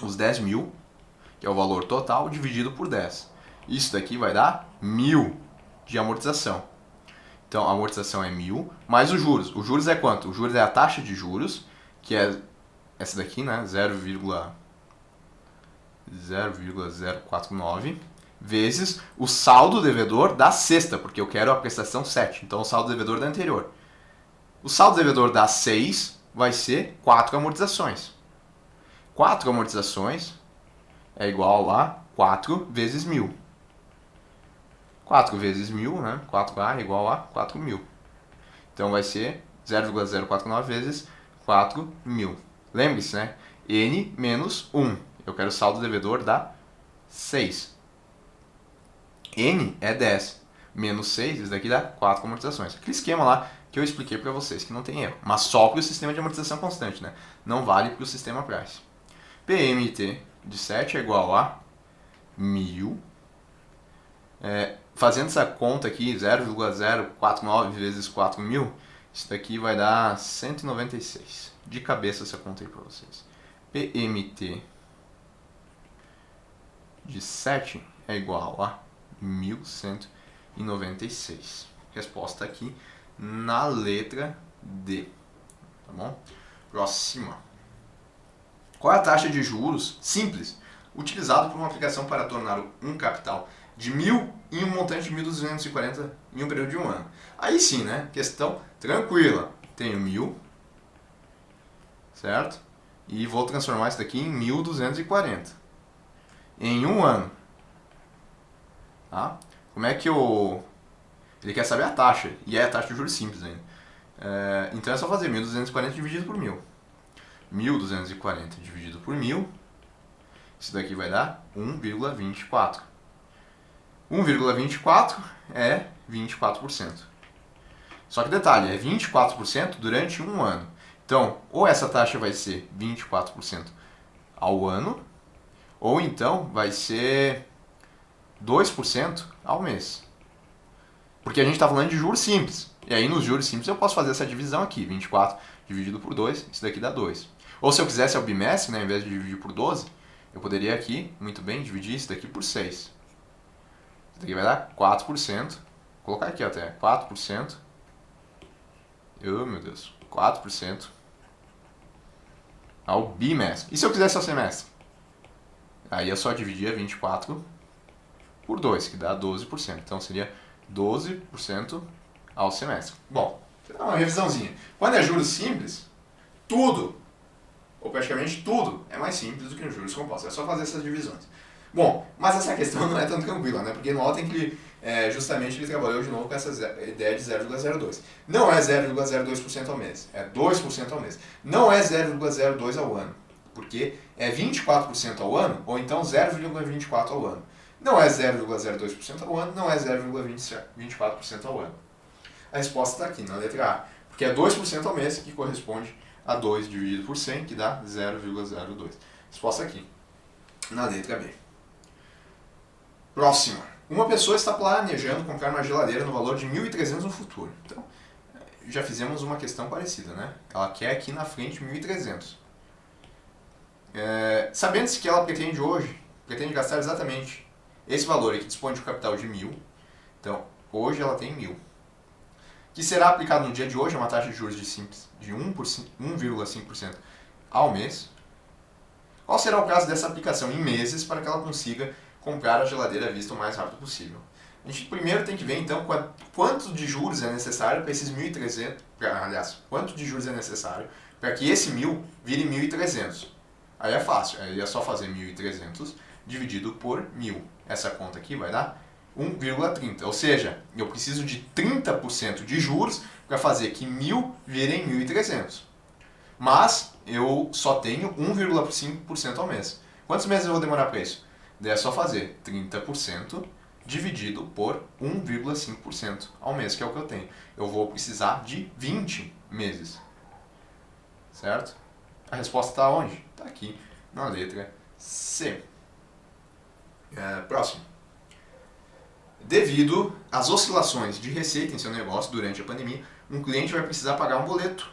os 10 mil, que é o valor total, dividido por 10. Isso daqui vai dar 1.000 de amortização. Então, a amortização é 1.000, mais os juros. Os juros é quanto? O juros é a taxa de juros, que é essa daqui, né? 0,049, vezes o saldo devedor da sexta, porque eu quero a prestação 7. Então, o saldo devedor da anterior. O saldo devedor da 6 vai ser 4 amortizações. 4 amortizações é igual a 4 vezes 1.000. 4 vezes 1.000, né? 4A é igual a 4.000. Então vai ser 0,049 vezes 4.000. Lembre-se, né? N menos 1. Eu quero o saldo devedor da 6. N é 10. Menos 6, isso daqui dá 4 amortizações. Aquele esquema lá que eu expliquei para vocês, que não tem erro. Mas só para o sistema de amortização constante, né? Não vale para o sistema price. PMT de 7 é igual a 1.000. Fazendo essa conta aqui, 0,049 vezes 4.000, isso daqui vai dar 196. De cabeça essa conta aí para vocês. PMT de 7 é igual a 1.196. Resposta aqui na letra D. Tá bom? Próxima. Qual é a taxa de juros simples utilizado por uma aplicação para tornar um capital de 1.000 em um montante de 1.240 em um período de um ano? Aí sim, né? Questão tranquila. Tenho 1.000, certo? E vou transformar isso daqui em 1.240 em um ano. Tá? Como é que eu... Ele quer saber a taxa, e é a taxa de juros simples ainda. Então é só fazer 1.240 dividido por 1.000. 1.240 dividido por 1.000, isso daqui vai dar 1,24. 1,24 é 24%. Só que detalhe, é 24% durante um ano. Então, ou essa taxa vai ser 24% ao ano, ou então vai ser 2% ao mês. Porque a gente está falando de juros simples. E aí nos juros simples eu posso fazer essa divisão aqui, 24 dividido por 2, isso daqui dá 2. Ou se eu quisesse ao bimestre, né, ao invés de dividir por 12, eu poderia aqui, muito bem, dividir isso daqui por 6. Isso daqui vai dar 4%. Vou colocar aqui até 4%. Oh, meu Deus. 4% ao bimestre. E se eu quisesse ao semestre? Aí eu só dividia 24 por 2, que dá 12%. Então seria 12% ao semestre. Bom, vou dar uma revisãozinha. Quando é juros simples, tudo, ou praticamente tudo, é mais simples do que nos juros compostos. É só fazer essas divisões. Bom, mas essa questão não é tão tranquila, né? Porque notem que justamente ele trabalhou de novo com essa ideia de 0,02. Não é 0,02% ao mês, é 2% ao mês. Não é 0,02 ao ano, porque é 24% ao ano, ou então 0,24 ao ano. Não é 0,02% ao ano, não é 0,24% ao ano. A resposta está aqui na letra A, porque é 2% ao mês, que corresponde a 2 dividido por 100, que dá 0,02. Resposta aqui, na letra B. Próxima. Uma pessoa está planejando comprar uma geladeira no valor de 1.300 no futuro. Então, já fizemos uma questão parecida, né? Ela quer aqui na frente 1.300. Sabendo-se que ela pretende gastar exatamente esse valor aqui, dispõe de um capital de 1.000. Então, hoje ela tem 1.000. Que será aplicado no dia de hoje a uma taxa de juros de 1,5% ao mês. Qual será o prazo dessa aplicação em meses para que ela consiga comprar a geladeira à vista o mais rápido possível? A gente primeiro tem que ver então quanto de juros é necessário para esses 1.300, aliás, quanto de juros é necessário para que esse 1.000 vire 1.300. Aí é fácil, aí é só fazer 1.300 dividido por 1.000. Essa conta aqui vai dar 1,30, ou seja, eu preciso de 30% de juros para fazer que 1.000 virem 1.300. Mas eu só tenho 1,5% ao mês. Quantos meses eu vou demorar para isso? Daí é só fazer 30% dividido por 1,5% ao mês, que é o que eu tenho. Eu vou precisar de 20 meses. Certo? A resposta está onde? Está aqui na letra C. Próximo. Devido às oscilações de receita em seu negócio durante a pandemia, um cliente vai precisar pagar um boleto,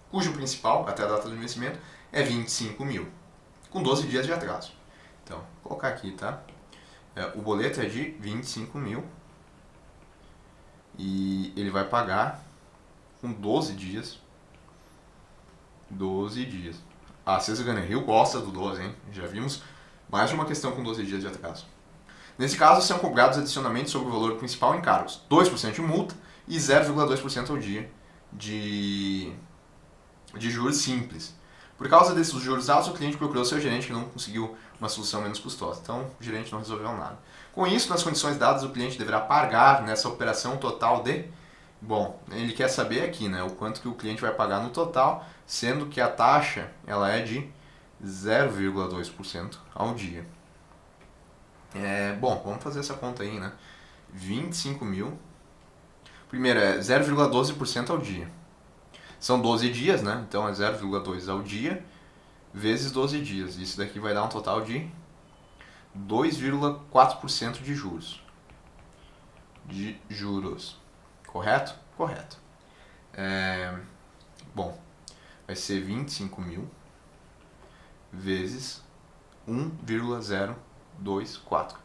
cujo principal, até a data do vencimento, é 25 mil, com 12 dias de atraso. Então, vou colocar aqui, tá? O boleto é de 25 mil e ele vai pagar com 12 dias. 12 dias. A César Rio gosta do 12, hein? Já vimos mais de uma questão com 12 dias de atraso. Nesse caso, são cobrados adicionamentos sobre o valor principal em encargos, 2% de multa e 0,2% ao dia de juros simples. Por causa desses juros altos, o cliente procurou seu gerente que não conseguiu uma solução menos custosa. Então, o gerente não resolveu nada. Com isso, nas condições dadas, o cliente deverá pagar nessa operação total de... Bom, ele quer saber aqui, né, o quanto que o cliente vai pagar no total, sendo que a taxa ela é de 0,2% ao dia. Bom, vamos fazer essa conta aí, né? 25 mil. Primeiro é 0,12% ao dia. São 12 dias, né? Então é 0,2 ao dia vezes 12 dias. Isso daqui vai dar um total de 2,4% de juros. Correto? Correto. Bom, vai ser 25 mil vezes 1,024.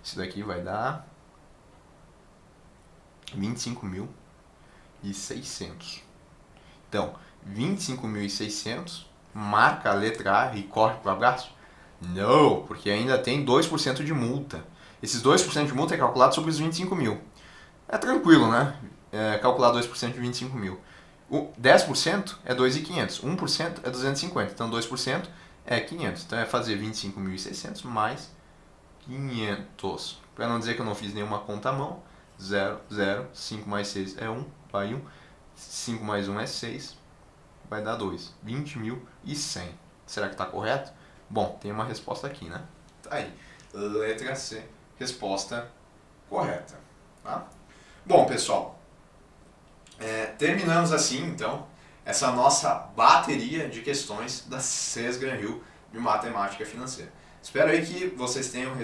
Isso daqui vai dar 25.600. Então, 25.600, marca a letra A e corre para o abraço? Não, porque ainda tem 2% de multa. Esses 2% de multa é calculado sobre os 25 mil. É tranquilo, né? Calcular 2% de 25 mil. 10% é 2.500, 1% é 250, então 2% é 500. Então é fazer 25.600 mais 500. Para não dizer que eu não fiz nenhuma conta à mão, 0, 0, 5 mais 6 é 1, vai 1, 5 mais 1 é 6, vai dar 2, 20.100. Será que está correto? Bom, tem uma resposta aqui, né? Tá aí, letra C, resposta correta. Tá? Bom, pessoal, terminamos assim, então, essa nossa bateria de questões da CES Gran Rio de Matemática Financeira. Espero aí que vocês tenham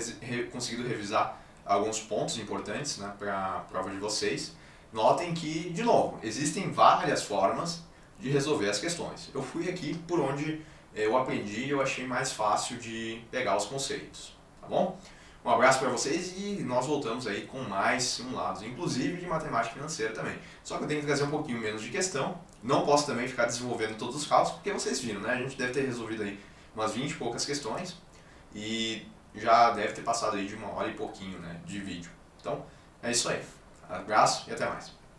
conseguido revisar alguns pontos importantes, né, para a prova de vocês. Notem que, de novo, existem várias formas de resolver as questões. Eu fui aqui por onde eu aprendi e eu achei mais fácil de pegar os conceitos, tá bom? Um abraço para vocês e nós voltamos aí com mais simulados, inclusive de matemática financeira também. Só que eu tenho que trazer um pouquinho menos de questão, não posso também ficar desenvolvendo todos os cálculos, porque vocês viram, né? A gente deve ter resolvido aí umas 20 e poucas questões e já deve ter passado aí de 1 hora e pouquinho, né, de vídeo. Então, é isso aí. Abraço e até mais.